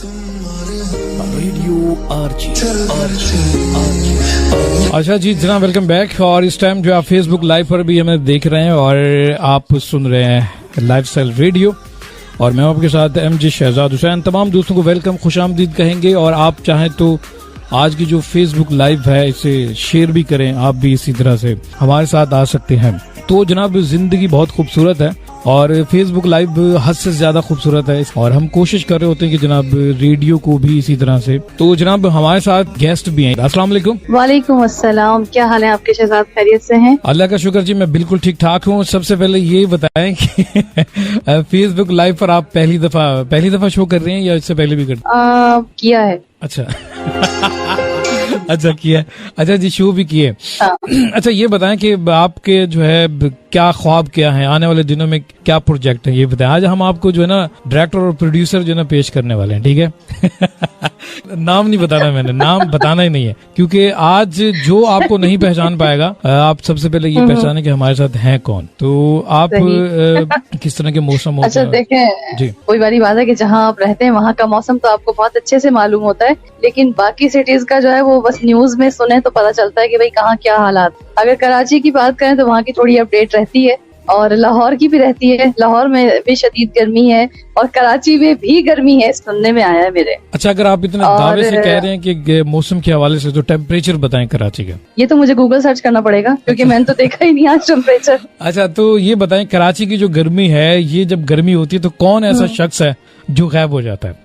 Radio RG. अच्छा जी जनाब, welcome back. और इस टाइम जो आप फेसबुक लाइव पर भी हमें देख रहे हैं और आप सुन रहे हैं लाइफस्टाइल रेडियो, और मैं आपके साथ एमजी शहजाद हुसैन। तमाम दोस्तों को वेलकम, खुशामदीद कहेंगे। और आप चाहें तो आज की जो फेसबुक लाइव है इसे शेयर भी करें, आप भी इसी तरह से हमारे साथ आ सकते हैं। तो जनाब जिंदगी बहुत खूबसूरत है और फेसबुक लाइव हद से ज्यादा खूबसूरत है, और हम कोशिश कर रहे होते हैं कि जनाब रेडियो को भी इसी तरह से। तो जनाब हमारे साथ गेस्ट भी हैं। अस्सलाम वालेकुम। वालेकुम अस्सलाम, क्या हाल है आपके शहजाद, खैरियत से हैं? अल्लाह का शुक्र जी, मैं बिल्कुल ठीक ठाक हूँ। सबसे पहले ये बताएं कि फेसबुक लाइव पर आप पहली दफा शो कर रहे हैं या इससे पहले भी किया है। अच्छा अच्छा किया। अच्छा जी, शो भी किए। अच्छा ये बताएं कि आपके जो है क्या ख्वाब क्या है, आने वाले दिनों में क्या प्रोजेक्ट है, ये बताएं। आज हम आपको जो है ना डायरेक्टर और प्रोड्यूसर जो है ना पेश करने वाले हैं, ठीक है। नाम नहीं बताना, मैंने नाम बताना ही नहीं है, क्योंकि आज जो आपको नहीं पहचान पाएगा, आप सबसे पहले ये पहचाने कि हमारे साथ हैं कौन। तो आप किस तरह के मौसम होते हैं? अच्छा देखें जी, कोई बड़ी बात है कि जहाँ आप रहते हैं वहाँ का मौसम तो आपको बहुत अच्छे से मालूम होता है, लेकिन बाकी सिटीज का जो है वो बस न्यूज में सुने तो पता चलता है कि भाई कहाँ क्या हालात। अगर कराची की बात करें तो वहाँ की थोड़ी अपडेट रहती है, और लाहौर की भी रहती है। लाहौर में भी शदीद गर्मी है और कराची में भी गर्मी है, सुनने में आया है मेरे। अच्छा, अगर आप इतने दावे से कह रहे हैं कि मौसम के हवाले से, तो टेम्परेचर बताएं कराची का। ये तो मुझे गूगल सर्च करना पड़ेगा, क्योंकि मैंने तो देखा ही नहीं आज टेम्परेचर। अच्छा, तो ये बताएं कराची की जो गर्मी है, ये जब गर्मी होती है तो कौन ऐसा शख्स है जो गायब हो जाता है?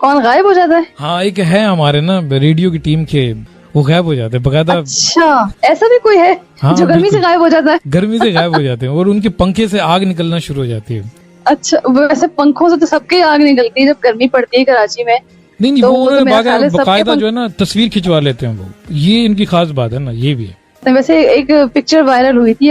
कौन गायब हो जाता है? हाँ, एक है हमारे ना रेडियो की टीम के, वो गायब हो जाते हैं बकायदा। अच्छा, ऐसा भी कोई है? हाँ, जो गर्मी से गायब हो जाता है? गर्मी से गायब हो जाते हैं और उनके पंखे से आग निकलना शुरू हो जाती है। अच्छा, वैसे पंखों से तो सबके आग निकलती है जब गर्मी पड़ती है कराची में। नहीं, तो वो बाकायदा जो है ना तस्वीर खिंचवा लेते हैं वो, ये इनकी खास बात है ना, ये भी है। वैसे एक पिक्चर वायरल हुई थी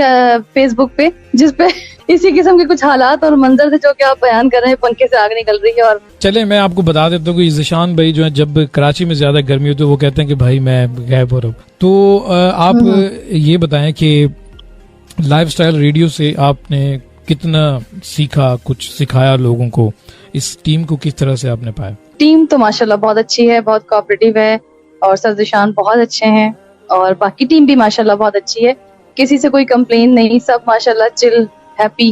फेसबुक पे, जिसपे इसी किस्म के कुछ हालात और मंजर थे जो कि आप बयान कर रहे हैं, पंखे से आग निकल रही है। और चले मैं आपको बता देता हूँ कि ज़िशान भाई जो है, जब कराची में ज्यादा गर्मी होती है वो कहते हैं कि भाई मैं गायब हो रहा हूँ। तो आप ये बताएं कि लाइफस्टाइल रेडियो से आपने कितना सीखा, कुछ सिखाया लोगों को, इस टीम को किस तरह से आपने पाया? टीम तो माशाल्लाह बहुत अच्छी है, बहुत कोऑपरेटिव है, और सर ज़िशान बहुत अच्छे हैं, और बाकी टीम भी माशाल्लाह बहुत अच्छी है। किसी से कोई कंप्लेन नहीं, सब माशाल्लाह चिल हैप्पी,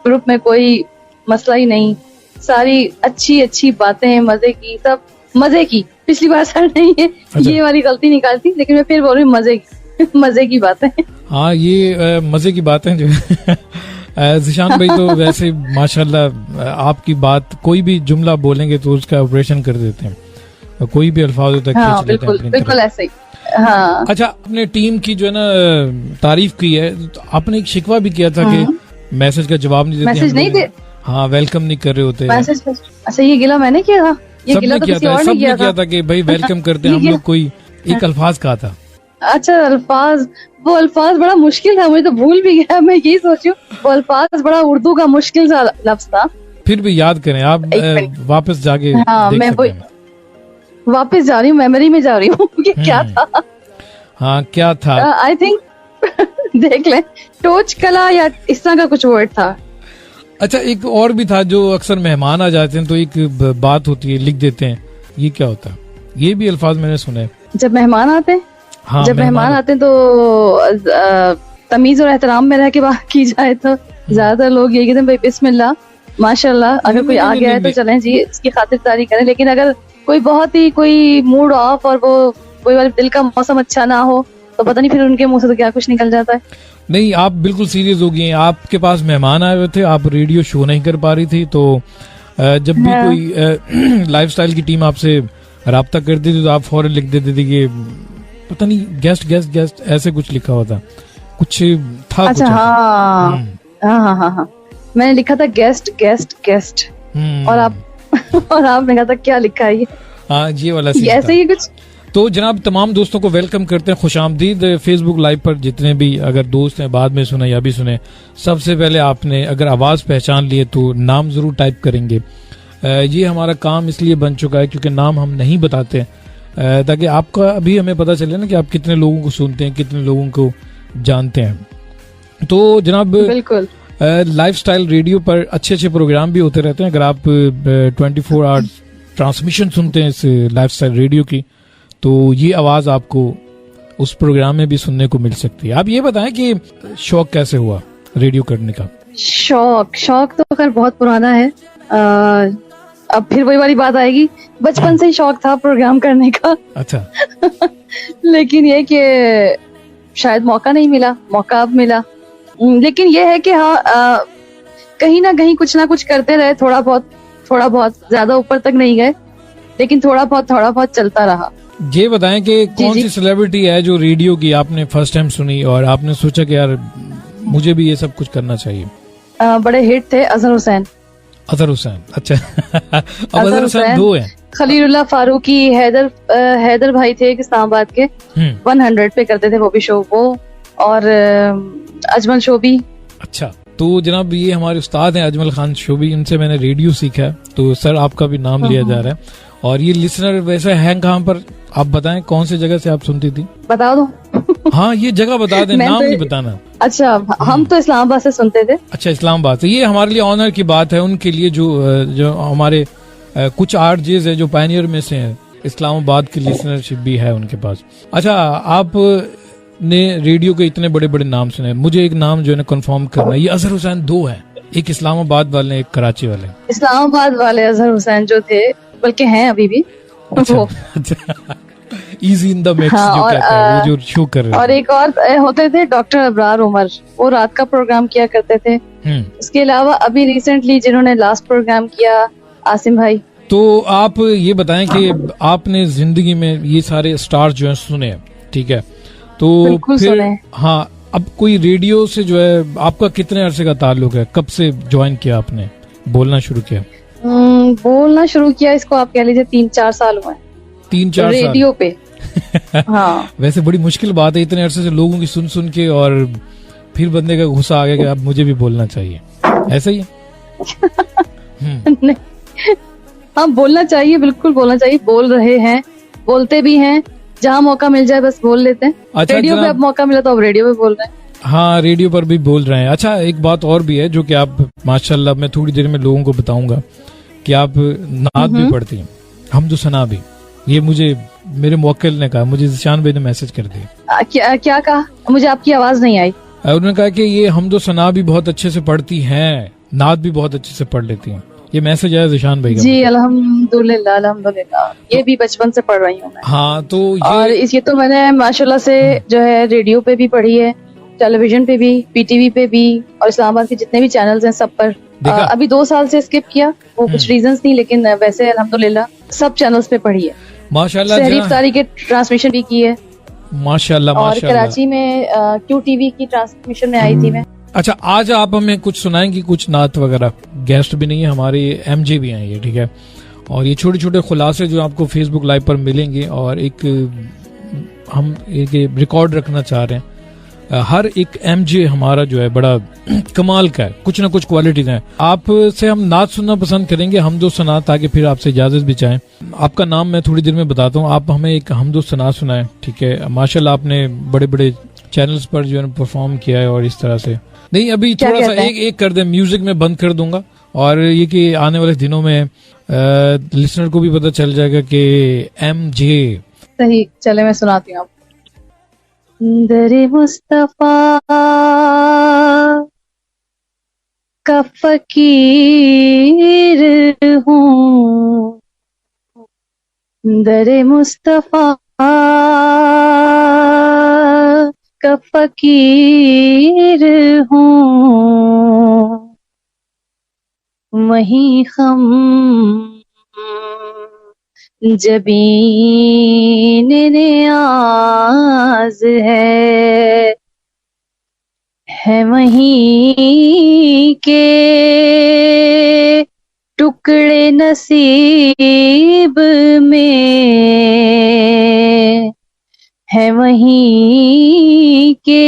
ग्रुप में कोई मसला ही नहीं, सारी अच्छी बातें, मजे की, सब मजे की। पिछली बार सर नहीं है ये वाली गलती निकालती, लेकिन मैं फिर बोल रही हूँ मजे की बातें। हाँ, ये मजे की बातें जो है। ज़िशान भाई तो वैसे माशाल्लाह आपकी बात, कोई भी जुमला बोलेंगे तो उसका ऑपरेशन कर देते हैं, कोई भी अल्फाज होता है खींच लेते हैं। बिल्कुल ऐसे ही। हाँ। अच्छा, अपने टीम की जो है ना तारीफ की है, तो आपने एक शिकवा भी किया था कि मैसेज का जवाब नहीं देते, मैसेज नहीं दे, हाँ वेलकम नहीं कर रहे होते मैसेज। अच्छा, ये गिला मैंने किया था? ये गिला तो किसी और ने किया था कि भाई वेलकम करते हैं हम लोग, कोई एक अल्फाज कहा था। अच्छा, वो अल्फाज बड़ा मुश्किल था, मुझे तो भूल भी गया। मैं यही सोचूं, वो अल्फाज बड़ा उर्दू का मुश्किल सा लफ्ज था। फिर भी याद करें आप, वापस जाके। हाँ, मैं वापस जा रही हूँ, मेमोरी में जा रही हूँ कि क्या था। हाँ, क्या था? आई थिंक देख ले, टोच कला या इस तरह का कुछ वर्ड था। अच्छा, एक और भी था जो अक्सर मेहमान आ जाते हैं तो एक बात होती है, लिख देते हैं, ये क्या होता है? ये भी अल्फाज मैंने सुने। जब मेहमान आते हैं, हाँ, जब मेहमान आते हैं तो तमीज और एहतराम में रह के बात की जाए तो ज्यादातर लोग यही कहते हैं भाई बिस्मिल्लाह, माशाल्लाह। अगर कोई आ गया है तो चलें जी, इसकी खातिरदारी करें। लेकिन अगर कोई बहुत ही कोई मूड ऑफ और वो कोई वाले दिल का मौसम अच्छा ना हो तो पता नहीं फिर उनके मुंह से तो क्या कुछ निकल जाता है। नहीं, आप बिल्कुल सीरियस हो गई हैं। आपके पास मेहमान आए हुए थे, आप रेडियो शो नहीं कर पा रही थी, तो जब भी कोई लाइफस्टाइल की टीम आपसे राब्ता करती थी तो आप फौरन लिख देते थे कि पता नहीं गेस्ट ऐसे कुछ लिखा हुआ था, कुछ था। अच्छा, हाँ, मैंने लिखा था गेस्ट। और आपने कहा था क्या लिखा है ये? हाँ, ये वाला ऐसे ही कुछ। तो जनाब तमाम दोस्तों को वेलकम करते हैं, खुशामदीद। फेसबुक लाइव पर जितने भी अगर दोस्त हैं, बाद में सुने या भी सुने, सबसे पहले आपने अगर आवाज पहचान लिए तो नाम जरूर टाइप करेंगे। ये हमारा काम इसलिए बन चुका है क्योंकि नाम हम नहीं बताते, ताकि आपका अभी हमें पता चले ना कि आप कितने लोगों को सुनते हैं, कितने लोगों को जानते हैं। तो जनाब बिल्कुल लाइफस्टाइल रेडियो पर अच्छे प्रोग्राम भी होते रहते हैं। अगर आप 24 आवर्स ट्रांसमिशन सुनते हैं इस लाइफस्टाइल रेडियो की, तो ये आवाज आपको उस प्रोग्राम में भी सुनने को मिल सकती है। आप ये बताएं कि शौक कैसे हुआ रेडियो करने का? शौक तो खैर बहुत पुराना है। अब फिर वही वाली बात आएगी, बचपन से ही शौक था प्रोग्राम करने का। अच्छा। लेकिन ये कि शायद मौका नहीं मिला, मौका अब मिला। लेकिन ये है कि हाँ, कहीं ना कुछ ना कुछ करते रहे, थोड़ा बहुत, ज्यादा ऊपर तक नहीं गए, लेकिन थोड़ा बहुत चलता रहा। ये बताएं कि कौन सी सेलिब्रिटी है जो रेडियो की आपने फर्स्ट टाइम सुनी और आपने सोचा कि यार मुझे भी ये सब कुछ करना चाहिए? बड़े हिट थे अजहर हुसैन। अजहर हुसैन, अच्छा। अब अजहर हुसैन दो हैं। खलीलुल्लाह फारूकी, हैदर भाई थे इस्लामाबाद के, 100 पे करते थे वो भी शो, वो और अजमल शोबी। अच्छा, तो जनाब ये हमारे उस्ताद हैं अजमल खान शोबी, इनसे मैंने रेडियो सीखा है, तो सर आपका भी नाम लिया जा रहा है। और ये लिसनर वैसे हैं कहाँ पर, आप बताएं कौन सी जगह से आप सुनती थी? बता दो। हाँ, ये जगह बता दें, नाम नहीं बताना। अच्छा, हम तो इस्लामाबाद से सुनते थे। अच्छा, इस्लामाबाद से। ये हमारे लिए ऑनर की बात है उनके लिए, जो हमारे कुछ आरजेज है जो पायनियर में से हैं, इस्लामाबाद की लिसनरशिप भी है उनके पास। अच्छा, आप ने रेडियो के इतने बड़े बड़े नाम सुने, मुझे एक नाम जो है कंफर्म करना है। ये अजहर हुसैन दो है, एक इस्लामाबाद वाले, एक कराची वाले। इस्लामाबाद वाले अजहर हुसैन जो थे, बल्कि हैं अभी भी। अच्छा, इजी इन द मिक्स जो कहते हैं, वो जो शो कर रहे हैं। और एक और होते थे डॉक्टर अबरार उमर, वो रात का प्रोग्राम किया करते थे। उसके अलावा अभी रिसेंटली जिन्होंने लास्ट प्रोग्राम किया, आसिम भाई। तो आप ये बताएं कि आपने जिंदगी में ये सारे स्टार जो है सुने, ठीक है, तो फिर सुने। हाँ, अब कोई रेडियो से जो है आपका कितने अरसे का ताल्लुक है? कब से ज्वाइन किया आपने, बोलना शुरू किया? बोलना शुरू किया, इसको आप कह लीजिए 3-4 साल हुए। 3-4 साल रेडियो पे। हाँ। वैसे बड़ी मुश्किल बात है इतने अरसे से लोगों की सुन के, और फिर बंदे का गुस्सा आ गया कि अब मुझे भी बोलना चाहिए, ऐसा ही नहीं, हाँ बोलना चाहिए, बिल्कुल बोलना चाहिए। बोल रहे हैं, बोलते भी हैं, जहाँ मौका मिल जाए बस बोल लेते हैं। अच्छा, रेडियो पे अब मौका मिला तो अब रेडियो पे बोल रहे हैं। हाँ, रेडियो पर भी बोल रहे हैं। अच्छा, एक बात और भी है जो कि आप माशाल्लाह, मैं थोड़ी देर में लोगों को बताऊंगा कि आप नात भी पढ़ती हैं, हमदो सना भी। ये मुझे मेरे मुवक्किल ने कहा, मुझे जिशान भाई ने मैसेज कर दिया। क्या कहा? मुझे आपकी आवाज नहीं आई। उन्होंने कहा कि ये हमदो सना भी बहुत अच्छे से पढ़ती हैं, नात भी बहुत अच्छे से पढ़ लेती हैं। ये मैसेज आया जिशान भाई का। जी, अल्हम्दुलिल्लाह, अल्हम्दुलिल्लाह। ये भी बचपन से पढ़ रही हूँ मैं। हाँ, तो और ये तो मैंने माशाल्लाह से जो है रेडियो पे भी पढ़ी है, टेलीविजन पे भी, पीटीवी पे भी, और इस्लामाबाद के जितने भी चैनल्स हैं सब पर। अभी 2 साल से स्किप किया, वो कुछ रीजंस नहीं, लेकिन वैसे अल्हम्दुलिल्लाह सब चैनल्स पे पढ़ी है माशाल्लाह। सहरी इफ्तारी के ट्रांसमिशन भी की है माशाल्लाह। और कराची में QTV की ट्रांसमिशन में आई थी मैं। अच्छा, आज आप हमें कुछ सुनाएंगी, कुछ नात वगैरह? गेस्ट भी नहीं है हमारे, MJ भी हैं ये, ठीक है, और ये छोटे छोटे खुलासे जो आपको फेसबुक लाइव पर मिलेंगे, और हम एक रिकॉर्ड रखना चाह रहे हैं। हर एक MJ हमारा जो है बड़ा कमाल का है, कुछ ना कुछ क्वालिटीज हैं। आपसे हम नात सुनना पसंद करेंगे, हमदो सना, ताकि फिर आपसे इजाजत भी चाहें। आपका नाम मैं थोड़ी देर में बताता हूँ, आप हमें एक हमदो सना सुनाएं, ठीक है? माशाल्लाह आपने बड़े बड़े चैनल्स पर जो है परफॉर्म किया है, और इस तरह से नहीं, अभी थोड़ा सा एक कर दे, म्यूजिक में बंद कर दूंगा, और ये कि आने वाले दिनों में लिसनर को भी पता चल जाएगा कि MJ। सही, चले मैं सुनाती हूँ आपको। दरे मुस्तफा का फकीर हूँ, दरे मुस्तफा का फकीर हूँ, वही हम जबीन नियाज है वहीं के टुकड़े नसीब में, है वहीं के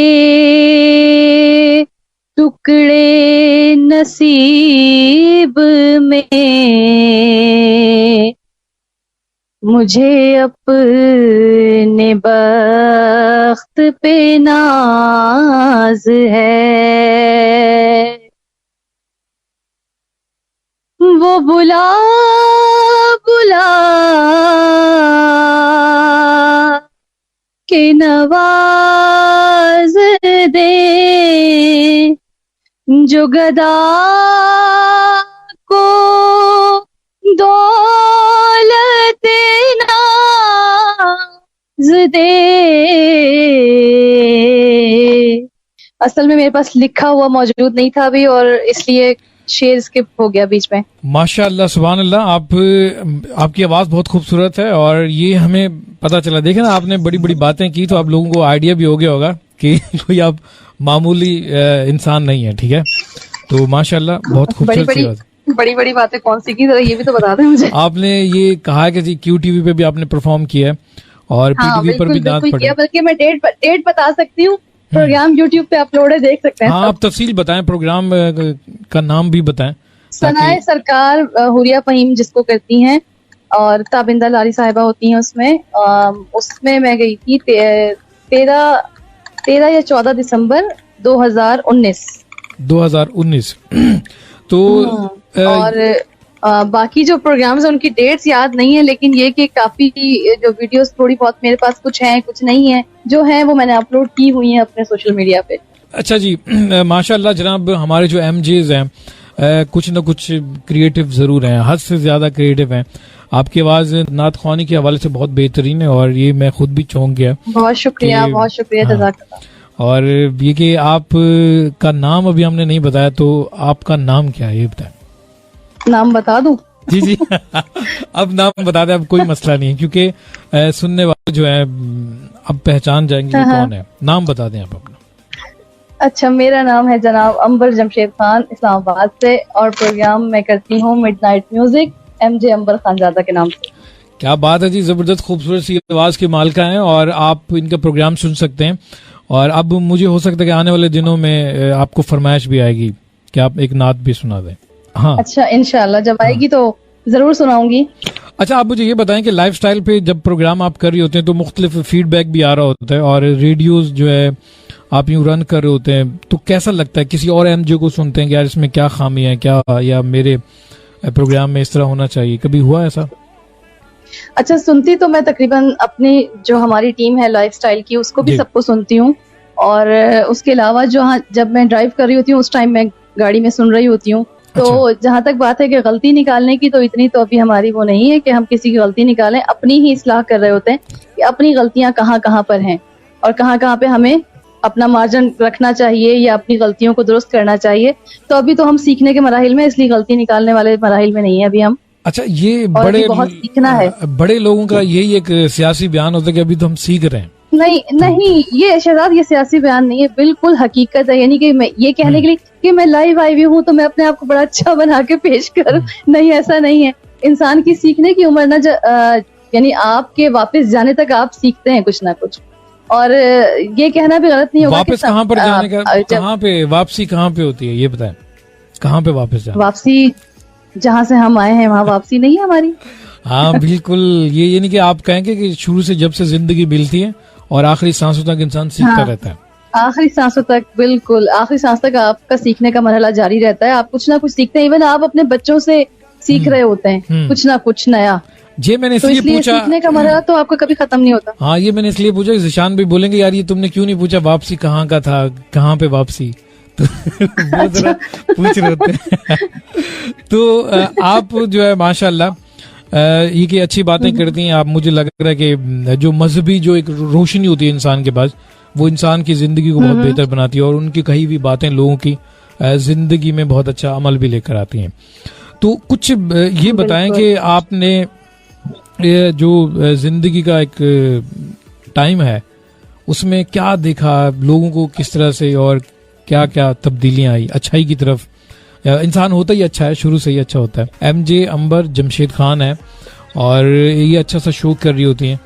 टुकड़े नसीब में, मुझे अपने बख्त पे नाज है। वो बुला बुला के नवाज दे, जो गदा को दौलत नाज दे। असल में मेरे पास लिखा हुआ मौजूद नहीं था अभी, और इसलिए शेर स्किप हो गया बीच में। माशाअल्लाह, सुभान अल्लाह। आपकी आवाज बहुत खूबसूरत है और ये हमें पता चला। देखे ना, आपने बड़ी बड़ी बातें की तो आप लोगों को आइडिया भी हो गया होगा कि कोई आप मामूली इंसान नहीं है, ठीक है। तो माशाअल्लाह, बहुत खूबसूरत सी बात। बड़ी बड़ी बातें कौन सी की, ये भी तो बता दें मुझे। आपने ये कहा कि जी क्यू टीवी पे भी आपने परफॉर्म किया है और पीटीवी पर भी नाच पड़े। बल्कि मैं डेट बता सकती हूँ, प्रोग्राम यूट्यूब पे अपलोड है, देख सकते हैं। हाँ, आप तफसील बताएं, प्रोग्राम का नाम भी बताएं। सनाए सरकार हुरिया फहीम जिसको करती हैं, और ताबिंदा लारी साहिबा होती हैं उसमें। उसमें मैं गई थी 13 या 14 दिसंबर 2019। तो और बाकी जो प्रोग्राम्स हैं उनकी डेट्स याद नहीं है, लेकिन ये कि काफी जो वीडियोस थोड़ी बहुत मेरे पास कुछ हैं कुछ नहीं है, जो है वो मैंने अपलोड की हुई हैं अपने सोशल मीडिया पे। अच्छा जी, माशाल्लाह जनाब, हमारे जो एमजेज हैं कुछ न कुछ क्रिएटिव जरूर हैं, हद से ज्यादा क्रिएटिव हैं। आपकी आवाज नात ख्वानी के हवाले से बहुत बेहतरीन है और ये मैं खुद भी चौंक गया। बहुत शुक्रिया, बहुत शुक्रिया, जज़ाकल्लाह। और ये कि आप का नाम अभी हमने नहीं बताया, तो आपका नाम क्या है ये बताएं। नाम बता दूं? जी जी अब नाम बता दें, अब कोई मसला नहीं है, क्योंकि सुनने वाले जो है अब पहचान जाएंगे कि कौन है। नाम बता दें आप अपना। अच्छा, मेरा नाम है जनाब अंबर जमशेद खान, इस्लामाबाद से, और प्रोग्राम मैं करती हूँ मिडनाइट म्यूजिक MJ अंबर खानजादा के नाम से। क्या बात है जी, जबरदस्त खूबसूरत सी आवाज के मालिका हैं और आप इनका प्रोग्राम सुन सकते हैं। और अब मुझे हो सकता है कि आने वाले दिनों में आपको फरमाइश भी आएगी कि आप एक नात भी सुना दें। हाँ, अच्छा, इंशाल्लाह जब आएगी तो जरूर सुनाऊंगी। अच्छा, आप मुझे ये बताएं कि लाइफस्टाइल पे जब प्रोग्राम आप कर रही होते हैं तो मुख्तलिफ फीडबैक भी आ रहा होता है, और रेडियोज जो है आप यूं रन कर रहे होते हैं, तो कैसा लगता है? किसी और एमजे को सुनते हैं कि यार इसमें क्या खामी है, क्या, या मेरे प्रोग्राम में इस तरह होना चाहिए, कभी हुआ ऐसा? अच्छा, सुनती तो मैं तकरीबन अपनी जो हमारी टीम है लाइफस्टाइल की उसको भी सबको सुनती हूँ, और उसके अलावा जो जब मैं ड्राइव कर रही होती हूँ उस टाइम मैं गाड़ी में सुन रही होती हूँ। तो जहां तक बात है कि गलती निकालने की, तो इतनी तो अभी हमारी वो नहीं है कि हम किसी की गलती निकालें। अपनी ही इस्लाह कर रहे होते हैं कि अपनी गलतियां कहाँ कहाँ पर हैं और कहाँ कहाँ पे हमें अपना मार्जिन रखना चाहिए या अपनी गलतियों को दुरुस्त करना चाहिए। तो अभी तो हम सीखने के मराहिल में, इसलिए गलती निकालने वाले मराहिल में नहीं है अभी हम। अच्छा, ये बड़े बहुत सीखना है। बड़े लोगों का यही एक सियासी बयान होता है कि अभी तो हम सीख रहे हैं। नहीं, ये शहजाद, ये सियासी बयान नहीं है, बिल्कुल हकीकत है। यानी कि मैं ये कहने के लिए कि मैं लाइव आई हुई हूँ तो मैं अपने आप को बड़ा अच्छा बना के पेश करूं, नहीं, ऐसा नहीं है। इंसान की सीखने की उम्र ना, यानी आपके वापस जाने तक आप सीखते हैं कुछ ना कुछ, और ये कहना भी गलत नहीं होगा। वापस कहाँ पर जाने का, कहाँ पे वापसी कहाँ पे होती है ये बताएं, कहाँ पे वापस जाना? वापसी जहाँ से हम आए हैं वहाँ वापसी नहीं है हमारी। हाँ बिल्कुल, ये यानी कि आप कहेंगे कि शुरू से जब से जिंदगी मिलती है और आखिरी सांसों तक इंसान सीखता रहता है। आखिरी सांसों तक, बिल्कुल आखिरी सांस तक आपका सीखने का मरहला जारी रहता है। आप कुछ ना कुछ सीखते हैं, इवन आप अपने बच्चों से सीख रहे होते हैं कुछ ना कुछ नया। ये मैंने इसलिए पूछा, सीखने का मरहला तो आपका कभी खत्म नहीं होता। हाँ, ये मैंने इसलिए पूछा, जिशान भी बोलेंगे यार ये तुमने क्यों नहीं पूछा वापसी कहाँ का था, कहाँ पे वापसी, तो वो जरा पूछ रहे होते हैं। तो आप जो है माशाल्लाह ये की अच्छी बातें करती हैं आप। मुझे लग रहा है कि जो मजहबी जो एक रोशनी होती है इंसान के पास, वो इंसान की जिंदगी को बहुत बेहतर बनाती है और उनकी कही हुई बातें लोगों की जिंदगी में बहुत अच्छा अमल भी लेकर आती हैं। तो कुछ ये बताएं कि आपने जो जिंदगी का एक टाइम है उसमें क्या देखा, लोगों को किस तरह से और क्या क्या तब्दीलियां आई अच्छाई की तरफ? इंसान होता ही अच्छा है, शुरू से ही अच्छा होता है। MJ अंबर जमशेद खान है और ये अच्छा सा शो कर रही होती हैं।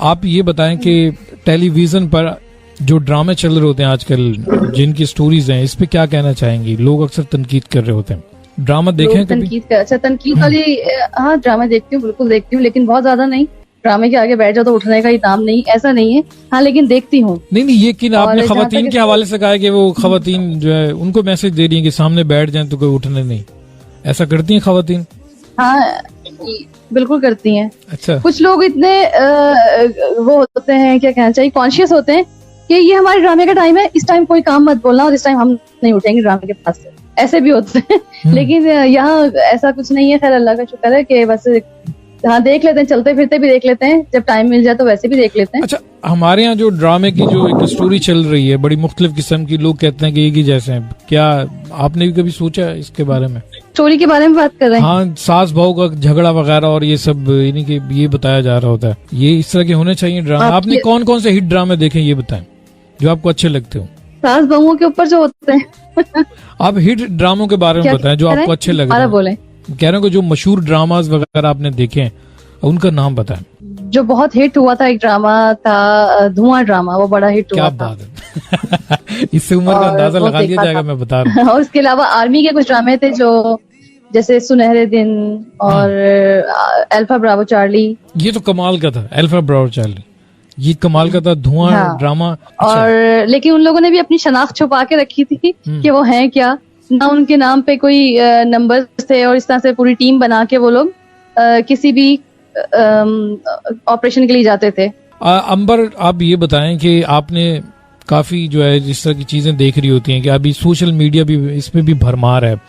आप ये बताएं कि टेलीविजन पर जो ड्रामे चल रहे होते हैं आजकल, जिनकी स्टोरीज हैं, इस पे क्या कहना चाहेंगी? लोग अक्सर तनकीद कर रहे होते हैं। ड्रामा देखें कभी? अच्छा, तनकीद वाली, हाँ ड्रामा देखती हूँ, बिल्कुल देखती हूँ, लेकिन बहुत ज्यादा नहीं। ड्रामे के आगे बैठ जाओ तो उठने का ही काम नहीं, ऐसा नहीं है। हाँ, लेकिन देखती हूँ। नहीं, ये कि आपने खवातीन के हवाले से कहा है कि वो खवातीन जो है उनको मैसेज दे रही है कि सामने बैठ जाएं तो कोई उठने नहीं, ऐसा करती हैं खवातीन? हाँ, बिल्कुल करती हैं। अच्छा। कुछ लोग इतने वो होते हैं, क्या कहना चाहिए, कॉन्शियस होते हैं कि ये हमारे ड्रामे का टाइम है, इस टाइम कोई काम मत बोलना और इस टाइम हम नहीं उठेंगे ड्रामे के पास से, ऐसे भी होते हैं। लेकिन यहाँ ऐसा कुछ नहीं है, खैर अल्लाह का शुक्र है कि बस हाँ देख लेते हैं, चलते फिरते भी देख लेते हैं, जब टाइम मिल जाए तो वैसे भी देख लेते हैं। अच्छा, हमारे यहाँ जो ड्रामे की जो एक स्टोरी चल रही है बड़ी मुख्तलिफ किस्म की, लोग कहते हैं कि एक ही जैसे हैं, क्या आपने भी कभी सोचा इसके बारे में? स्टोरी के बारे में बात कर रहे हैं? हाँ, सास बहू का झगड़ा वगैरह और ये सब, यानी कि ये बताया जा रहा होता है, ये इस तरह के होने चाहिए ड्रामे? आपने कौन कौन से हिट ड्रामे देखे ये बताएं जो आपको अच्छे लगते हो? सास बहुओं के ऊपर जो होते हैं आप हिट ड्रामों के बारे में बताएं जो आपको अच्छे लग रहे हैं। बोले कह रहे हो जो मशहूर ड्रामास वगैरह आपने देखे हैं उनका नाम बताएं। जो बहुत हिट हुआ था, एक ड्रामा था धुआं ड्रामा, वो बड़ा हिट हुआ था। क्या बात है इससे उम्र का अंदाजा लगा दिया जाएगा, मैं बता रहा हूँ। और उसके अलावा आर्मी के कुछ ड्रामे थे जो जैसे सुनहरे दिन और अल्फा ब्रावो चार्ली, ये तो कमाल का था। अल्फा ब्रावो चार्ली ये कमाल का था। धुआं ड्रामा। और लेकिन उन लोगों ने भी अपनी शनाख्त छुपा के रखी थी कि वो हैं क्या, ना उनके नाम पे कोई नंबर थे, और इस तरह से पूरी टीम बना के वो लोग किसी भी ऑपरेशन के लिए जाते थे। अंबर, आप ये बताएं कि आपने काफी जो है जिस तरह की चीजें देख रही होती हैं कि अभी सोशल मीडिया भी इसमें भी भरमार है,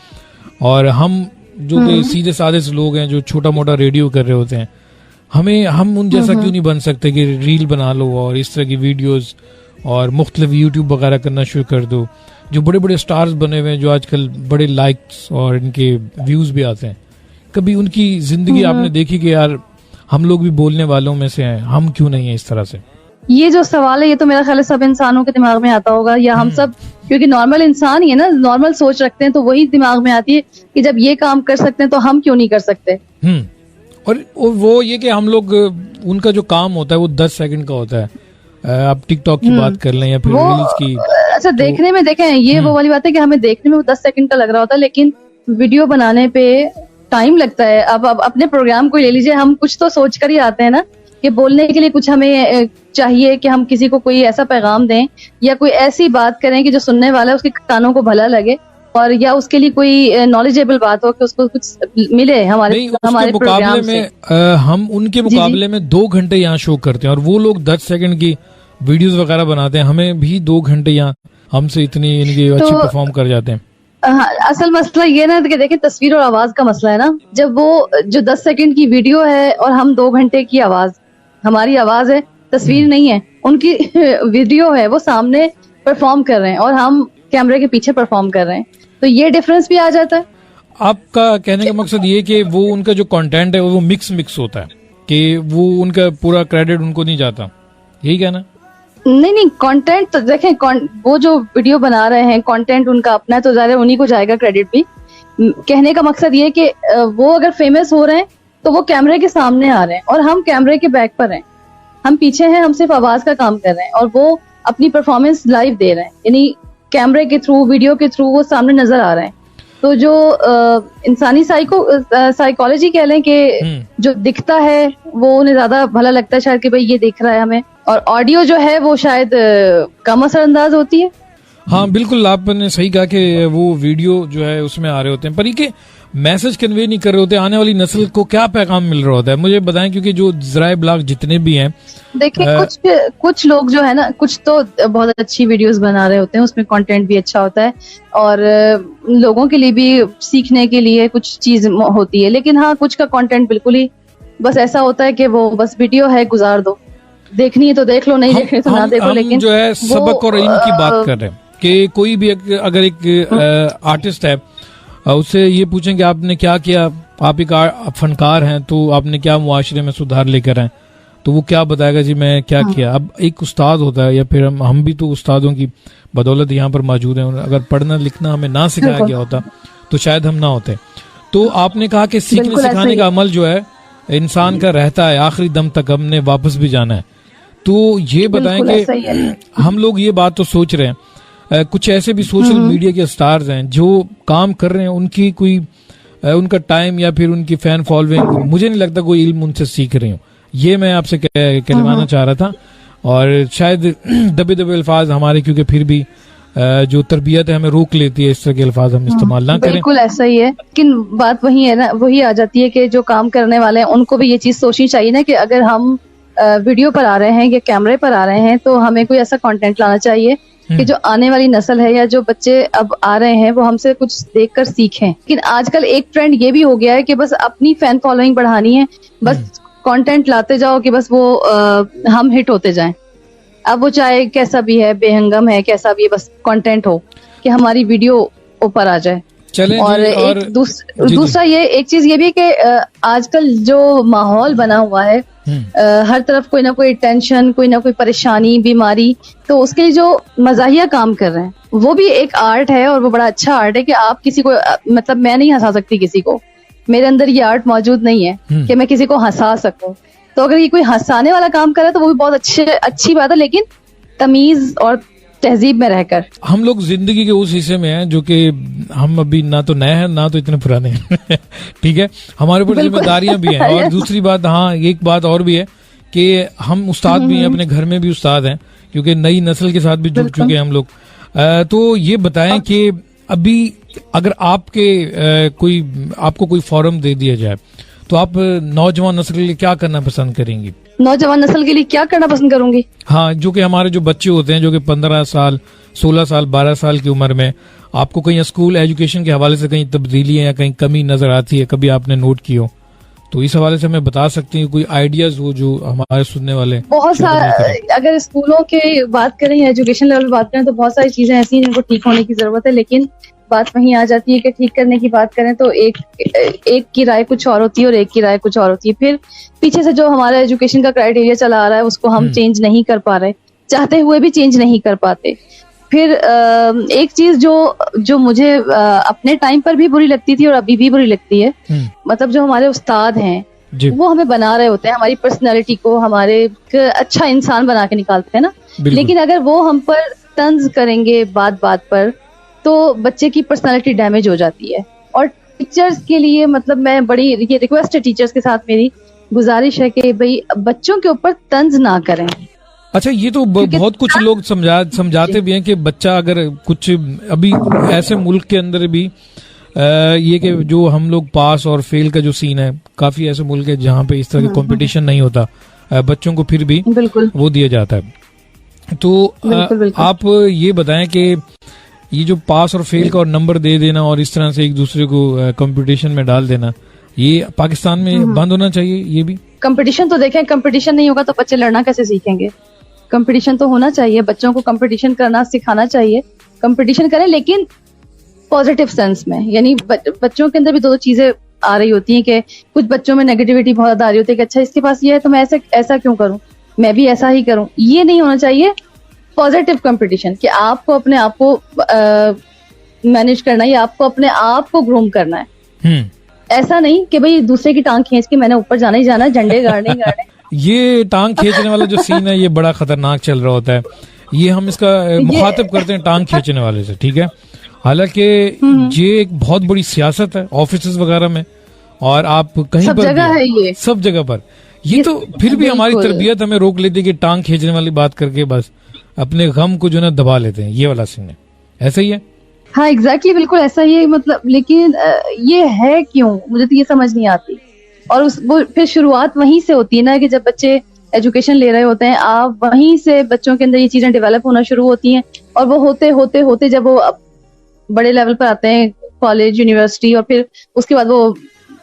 और हम जो कि सीधे साधे से लोग हैं जो छोटा मोटा रेडियो कर रहे होते हैं, हम उन जैसा क्यों नहीं बन सकते कि रील बना लो और इस तरह की वीडियोस और मुख्तलिफ यूट्यूब वगैरह करना शुरू कर दो। जो बड़े बड़े स्टार्स बने हुए हैं जो आजकल बड़े लाइक्स और इनके व्यूज भी आते हैं, कभी उनकी जिंदगी आपने देखी कि यार हम लोग भी बोलने वालों में से हैं, हम क्यों नहीं है इस तरह से? ये जो सवाल है ये तो मेरा ख्याल है सब इंसानों के दिमाग में आता होगा, या हम सब क्योंकि नॉर्मल इंसान ही है ना, नॉर्मल सोच रखते हैं, तो वही दिमाग में आती है कि जब ये काम कर सकते हैं तो हम क्यों नहीं कर सकते। और वो ये कि हम लोग, उनका जो काम होता है वो 10 सेकंड का होता है। आप टिकटॉक की बात कर लें या फिर रील्स की। अच्छा, देखने में देखें ये वो वाली बात है कि हमें देखने में वो 10 सेकंड का लग रहा होता है, लेकिन वीडियो बनाने पे टाइम लगता है। अब अपने प्रोग्राम को ले लीजिए, हम कुछ तो सोच कर ही आते हैं ना कि बोलने के लिए कुछ हमें चाहिए कि हम किसी को कोई ऐसा पैगाम दें या कोई ऐसी बात करें कि जो सुनने वाला है उसके कानों को भला लगे, और या उसके लिए कोई नॉलेजेबल बात हो कि उसको कुछ मिले हमारे मुकाबले में। हम उनके मुकाबले में 2 घंटे यहाँ शो करते हैं और वो लोग 10 सेकंड की वीडियोस वगैरह बनाते हैं, हमें भी 2 घंटे यहाँ हमसे इतनी इनकी अच्छी परफॉर्म कर जाते हैं। असल मसला ये ना कि देखिए तस्वीर और आवाज का मसला है ना, जब वो जो 10 सेकंड की वीडियो है और हम 2 घंटे की आवाज, हमारी आवाज है, तस्वीर नहीं है, उनकी वीडियो है, वो सामने परफॉर्म कर रहे हैं और हम कैमरे के पीछे परफॉर्म कर रहे हैं, तो ये डिफरेंस भी आ जाता है। आपका कहने का मकसद ये कि वो उनका जो कंटेंट है वो मिक्स होता है, कि वो उनका पूरा क्रेडिट उनको नहीं जाता, यही कहना? नहीं, कंटेंट तो देखें, वो जो वीडियो बना रहे हैं कंटेंट उनका अपना है, तो ज़्यादा उन्हीं को जाएगा क्रेडिट भी। कहने का मकसद ये कि वो अगर फेमस हो रहे हैं तो वो कैमरे के सामने आ रहे हैं और हम कैमरे के बैक पर हैं, हम पीछे हैं, हम सिर्फ आवाज का काम कर रहे हैं और वो अपनी परफॉर्मेंस लाइव दे रहे हैं, यानी कैमरे के थ्रू, वीडियो के थ्रू वो सामने नजर आ रहे हैं। तो जो इंसानी साइकोलॉजी कह लें कि जो दिखता है वो उन्हें ज्यादा भला लगता है शायद कि भाई ये दिख रहा है हमें, और ऑडियो जो है वो शायद कम असरअंदाज होती है। हाँ बिल्कुल, आपने सही कहा कि वो वीडियो जो है उसमें आ रहे होते हैं पर ये मैसेज कन्वे नहीं कर रहे होते, आने वाली नस्ल को क्या पैगाम मिल रहा होता है मुझे बताएं, क्योंकि जो ज़राए ब्लॉग जितने भी हैं, देखिए कुछ लोग जो है ना, कुछ तो बहुत अच्छी वीडियोस बना रहे होते हैं, उसमें कंटेंट भी अच्छा होता है और लोगों के लिए भी सीखने के लिए कुछ चीज होती है, लेकिन हाँ कुछ का कंटेंट बिल्कुल ही बस ऐसा होता है कि वो बस वीडियो है, गुजार दो, देखनी है तो देख लो, नहीं देखनी तो ना देखो। लेकिन जो है सबक और इल्म की बात कर रहे हैं कि कोई भी अगर एक आर्टिस्ट है उससे ये पूछें कि आपने क्या किया, आप एक फनकार हैं तो आपने क्या मुआशरे में सुधार लेकर आए, तो वो क्या बताएगा जी मैं क्या किया। अब एक उस्ताद होता है या फिर हम भी तो उस्तादों की बदौलत यहाँ पर मौजूद हैं, अगर पढ़ना लिखना हमें ना सिखाया गया होता तो शायद हम ना होते। तो आपने कहा कि सीखने सिखाने का अमल जो है इंसान का रहता है आखिरी दम तक, हमने वापस भी जाना है। तो ये बताएं कि हम लोग ये बात तो सोच रहे हैं, कुछ ऐसे भी सोशल मीडिया के स्टार्स हैं जो काम कर रहे हैं, उनकी कोई उनका टाइम या फिर उनकी फैन फॉलोइंग, मुझे नहीं लगता कोई इल्म उनसे सीख रही हूँ। ये मैं आपसे कहलवाना चाह रहा था, और शायद दबे दबे अल्फाज हमारे, क्योंकि फिर भी जो तरबियत है हमें रोक लेती है, इस तरह के अल्फाज हम इस्तेमाल ना करें। बिल्कुल ऐसा ही है, लेकिन बात वही है ना, वही आ जाती है कि जो काम करने वाले हैं उनको भी ये चीज सोचनी चाहिए ना कि अगर हम वीडियो पर आ रहे हैं या कैमरे पर आ रहे हैं तो हमें कोई ऐसा कंटेंट लाना चाहिए कि जो आने वाली नस्ल है या जो बच्चे अब आ रहे हैं वो हमसे कुछ देखकर सीखें। लेकिन आजकल एक ट्रेंड ये भी हो गया है कि बस अपनी फैन फॉलोइंग बढ़ानी है, बस कंटेंट लाते जाओ कि बस वो हम हिट होते जाएं। अब वो चाहे कैसा भी है, बेहंगम है, कैसा भी है, बस कंटेंट हो कि हमारी वीडियो ऊपर आ जाए। चलें और जी, और एक दूसरा ये एक चीज ये भी कि आजकल जो माहौल बना हुआ है, हर तरफ कोई ना कोई टेंशन, कोई ना कोई परेशानी, बीमारी, तो उसके लिए जो मजाहिया काम कर रहे हैं वो भी एक आर्ट है और वो बड़ा अच्छा आर्ट है कि आप किसी को मतलब मैं नहीं हंसा सकती किसी को, मेरे अंदर ये आर्ट मौजूद नहीं है कि मैं किसी को हंसा सकूं। तो अगर ये कोई हंसाने वाला काम करे तो वो भी बहुत अच्छी बात है, लेकिन तमीज और तहजीब में रहकर। हम लोग जिंदगी के उस हिस्से में हैं जो कि हम अभी ना तो नए हैं ना तो इतने पुराने हैं ठीक है, हमारे ऊपर जिम्मेदारियां भी हैं। और दूसरी बात, हाँ एक बात और भी है कि हम उस्ताद भी हैं, अपने घर में भी उस्ताद हैं, क्योंकि नई नस्ल के साथ भी जुड़ चुके हैं हम लोग। तो ये बताएं कि अभी अगर आपको कोई फॉरम दे दिया जाए तो आप नौजवान नस्ल के लिए क्या करना पसंद करेंगी? नौजवान नस्ल के लिए क्या करना पसंद करूंगी? हाँ, जो कि हमारे जो बच्चे होते हैं जो कि 15 साल, 16 साल, 12 साल की उम्र में, आपको कहीं स्कूल एजुकेशन के हवाले से कहीं तब्दीली या कहीं कमी नजर आती है, कभी आपने नोट की हो, तो इस हवाले से हमें बता सकती हैं, कोई आइडियाज हो जो हमारे सुनने वाले? बहुत सारा, अगर स्कूलों की बात करें, एजुकेशन लेवल बात करें तो बहुत सारी चीजें ऐसी हैं जिनको ठीक होने की जरूरत है, लेकिन बात वहीं आ जाती है कि ठीक करने की बात करें तो एक की राय कुछ और होती है और एक की राय कुछ और होती है। फिर पीछे से जो हमारा एजुकेशन का क्राइटेरिया चला आ रहा है उसको हम चेंज नहीं कर पा रहे, चाहते हुए भी चेंज नहीं कर पाते। फिर एक चीज जो मुझे अपने टाइम पर भी बुरी लगती थी और अभी भी बुरी लगती है, मतलब जो हमारे उस्ताद हैं वो हमें बना रहे होते हैं, हमारी पर्सनैलिटी को, हमारे अच्छा इंसान बना के निकालते हैं ना, लेकिन अगर वो हम पर तंज करेंगे बात बात पर तो बच्चे की पर्सनालिटी डैमेज हो जाती है। और टीचर्स के लिए मतलब मैं बड़ी ये रिक्वेस्ट है टीचर्स के साथ, मेरी गुजारिश है कि भाई बच्चों के ऊपर तंज ना करें। अच्छा, ये तो बहुत कुछ लोग समझाते भी हैं कि बच्चा अगर कुछ अभी ऐसे मुल्क के अंदर भी ये कि जो हम लोग पास और फेल का जो सीन है, काफी ऐसे मुल्क है जहाँ पे इस तरह का कंपटीशन नहीं होता, बच्चों को फिर भी वो दिया जाता है। तो आप ये बताएं कि ये जो पास और फेल का और नंबर दे देना और इस तरह से एक दूसरे को कंपटीशन में डाल देना, ये पाकिस्तान में बंद होना चाहिए। ये भी कंपटीशन तो देखें, कंपटीशन नहीं होगा तो बच्चे लड़ना कैसे सीखेंगे? कंपटीशन तो होना चाहिए, बच्चों को कंपटीशन करना सिखाना चाहिए, कंपटीशन करें लेकिन पॉजिटिव सेंस में। यानी बच्चों के अंदर भी दो चीजें आ रही होती हैं कि कुछ बच्चों में नेगेटिविटी बहुत ज्यादा आ रही होती है कि अच्छा इसके पास ये है तो मैं ऐसा क्यों करूं, मैं भी ऐसा ही करूं। ये नहीं होना चाहिए। पॉजिटिव कंपटीशन कि आपको अपने आप को मैनेज करना है, या आपको अपने आप को ग्रूम करना है। ऐसा नहीं कि भाई दूसरे की टांग खींच के मैंने ऊपर जाना ही जाना है, झंडे गाड़ने ही गाड़ने। ये टांग खींचने वाला जो सीन है ये बड़ा खतरनाक चल रहा होता है। ये हम इसका मुखातिब करते हैं टांग खींचने वाले से, ठीक है। हालांकि ये एक बहुत बड़ी सियासत है ऑफिस वगैरह में, और आप कहीं सब जगह है, ये सब जगह पर ये तो फिर भी हमारी तरबियत हमें रोक लेती है कि टांग खींचने वाली बात करके बस अपने गम को जो ना दबा लेते हैं। ये वाला सीन है, ऐसा ही है। हाँ एग्जैक्टली, बिल्कुल ऐसा ही है। मतलब लेकिन ये है क्यों, मुझे तो ये समझ नहीं आती। और वो फिर शुरुआत वहीं से होती है ना कि जब बच्चे एजुकेशन ले रहे होते हैं, आप वहीं से बच्चों के अंदर ये चीजें डेवलप होना शुरू होती हैं। और वो होते होते होते जब वो बड़े लेवल पर आते हैं, कॉलेज, यूनिवर्सिटी, और फिर उसके बाद वो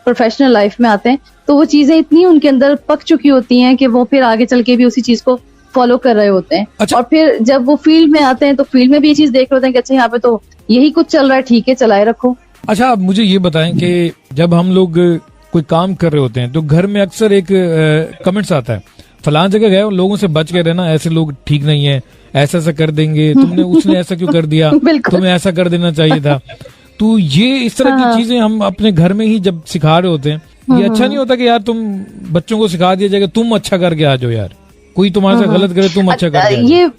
प्रोफेशनल लाइफ में आते हैं, तो वो चीजें इतनी उनके अंदर पक चुकी होती हैं कि वो फिर आगे चल के भी उसी चीज को फॉलो कर रहे होते हैं। अच्छा। और फिर जब वो फील्ड में आते हैं तो फील्ड में भी ये चीज देख रहे होते हैं कि अच्छा यहाँ पे तो यही कुछ चल रहा है, ठीक है चलाए रखो। अच्छा, आप मुझे ये बताएं कि जब हम लोग कोई काम कर रहे होते हैं तो घर में अक्सर एक कमेंट्स आता है, फलां जगह गए लोगों से बच के रहना, ऐसे लोग ठीक नहीं है, ऐसा कर देंगे, उसने ऐसा क्यों कर दिया, तुम्हें ऐसा कर देना चाहिए था। तो ये इस तरह की चीजें हम अपने घर में ही जब सिखा रहे होते हैं, ये अच्छा नहीं होता कि यार तुम बच्चों को सिखा दिया जाएगा तुम अच्छा करके आ जाओ, यार कोई तुम्हारे साथ गलत करे तुम अच्छा करके। ये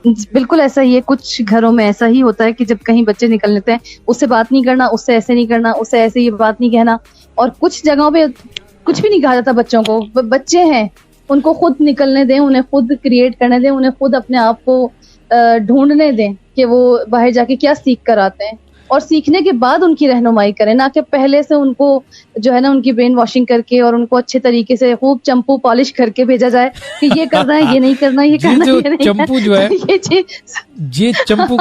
बिल्कुल ऐसा ही है, कुछ घरों में ऐसा ही होता है कि जब कहीं बच्चे निकल लेते हैं, उससे बात नहीं करना, उससे ऐसे नहीं करना, उससे ऐसे ये बात नहीं कहना। और कुछ जगहों पे कुछ भी नहीं कहा जाता बच्चों को। बच्चे हैं, उनको खुद निकलने दें, उन्हें खुद क्रिएट करने दें, उन्हें खुद अपने आप को ढूंढने दें कि वो बाहर जाके क्या सीख कर आते हैं, और सीखने के बाद उनकी रहनुमाई करें, ना कि पहले से उनको जो है ना उनकी ब्रेन वॉशिंग करके और उनको अच्छे तरीके से खूब चंपू पॉलिश करके भेजा जाए कि ये करना है, ये नहीं करना, ये करना, जो ये नहीं चंपू जो है, ये चीज ये चंपू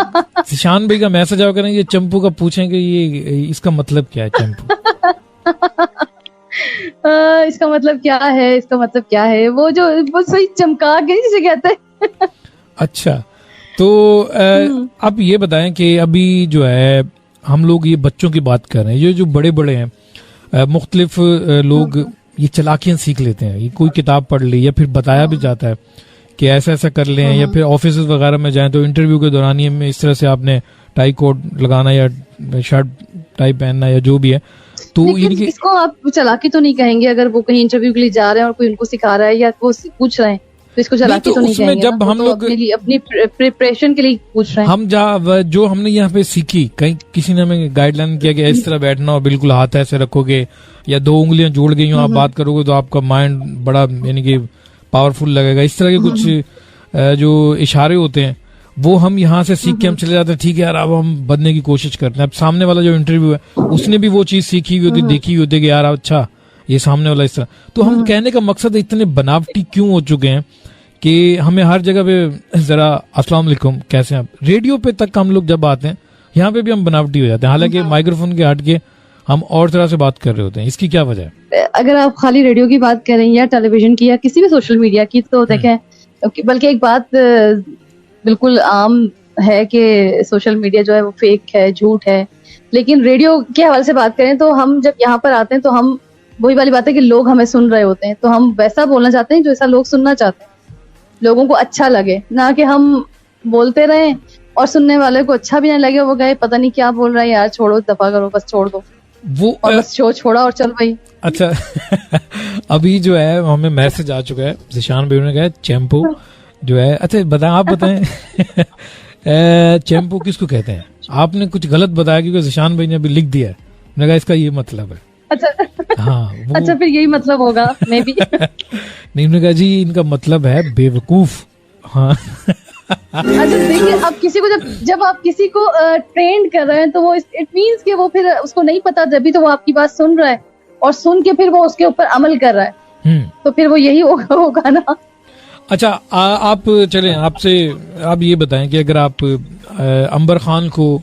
ईशान भाई का मैसेज आओ करें, ये चंपू का पूछें कि ये इसका मतलब क्या है चंपू? इसका मतलब क्या है, इसका मतलब क्या है, वो जो वो सही चमका के जिसे कहते हैं। अच्छा, तो आप ये बताएं कि अभी जो है हम लोग ये बच्चों की बात कर रहे हैं, ये जो बड़े बड़े हैं मुख्तलिफ लोग ये चालाकियां सीख लेते हैं, ये कोई किताब पढ़ ली या फिर बताया भी जाता है कि ऐसा ऐसा कर लें, या फिर ऑफिस वगैरह में जाएं तो इंटरव्यू के दौरान ये में इस तरह से आपने टाई कोट लगाना या शर्ट टाई पहनना या जो भी है, तो लेकिन इसको आप चालाकी तो नहीं कहेंगे अगर वो कहीं इंटरव्यू के लिए जा रहे हैं और कोई उनको सिखा रहा है या वो पूछ रहे हैं, तो इसको चालाकी तो नहीं कहेंगे। जब हम लोग अपनी प्रिपरेशन के लिए पूछ रहे हैं, हम जो हमने यहाँ पे सीखी, कहीं किसी ने हमें गाइडलाइन किया कि इस तरह बैठना और बिल्कुल हाथ ऐसे रखोगे या 2 उंगलियां जोड़ गई हो आप बात करोगे तो आपका माइंड बड़ा यानी कि पावरफुल लगेगा, इस तरह के कुछ जो इशारे होते हैं वो हम यहाँ से सीख के हम चले जाते हैं। ठीक है यार, अब हम बनने की कोशिश करते हैं। अब सामने वाला जो इंटरव्यू है उसने भी वो चीज सीखी हुई होती, देखी हुई होती कि यार अच्छा ये सामने वाला इस तरह, तो हम कहने का मकसद इतने बनावटी क्यों हो चुके हैं कि हमें हर जगह पे जरा अस्सलाम वालेकुम कैसे हैं आप, रेडियो पे तक हम लोग जब आते हैं यहाँ पे भी हम बनावटी हो जाते हैं, हालांकि माइक्रोफोन के हट के हम और तरह से बात कर रहे होते हैं। इसकी क्या वजह है? अगर आप खाली रेडियो की बात करें या टेलीविजन की या किसी भी सोशल मीडिया की, तो देखें बल्कि एक बात बिल्कुल आम है कि सोशल मीडिया जो है वो फेक है, झूठ है, लेकिन रेडियो के हवाले से बात करें तो हम जब यहाँ पर आते हैं तो हम वही वाली बात है कि लोग हमें सुन रहे होते हैं, तो हम वैसा बोलना चाहते हैं जो ऐसा लोग सुनना चाहते हैं, लोगों को अच्छा लगे, ना कि हम बोलते रहें और सुनने वाले को अच्छा भी नहीं लगे, वो कहे पता नहीं क्या बोल रहा है यार, छोड़ो, दफा करो, बस छोड़ दो, वो और बस शो छोड़ा और चल भाई। अच्छा अभी जो है हमें मैसेज आ चुका है, जिशान भाई ने कहा चैम्पू जो है, अच्छा बताएं, आप बताएं चैम्पू किसको कहते हैं? आपने कुछ गलत बताया क्योंकि जिशान भाई ने अभी लिख दिया है, मैंने कहा इसका ये मतलब है। अच्छा हाँ अच्छा, फिर यही मतलब होगा मे बी। नहीं, उन्होंने कहा जी इनका मतलब है बेवकूफ। हाँ अच्छा देखिए, अब किसी को जब आप किसी को ट्रेंड कर रहे हैं तो वो इट मींस कि वो फिर उसको नहीं पता, जब भी तो वो आपकी बात सुन रहा है और सुन के फिर वो उसके ऊपर अमल कर रहा है, तो फिर वो यही होगा ना। अच्छा आप चलें, आपसे आप ये बताएं कि अगर आप अंबर खान को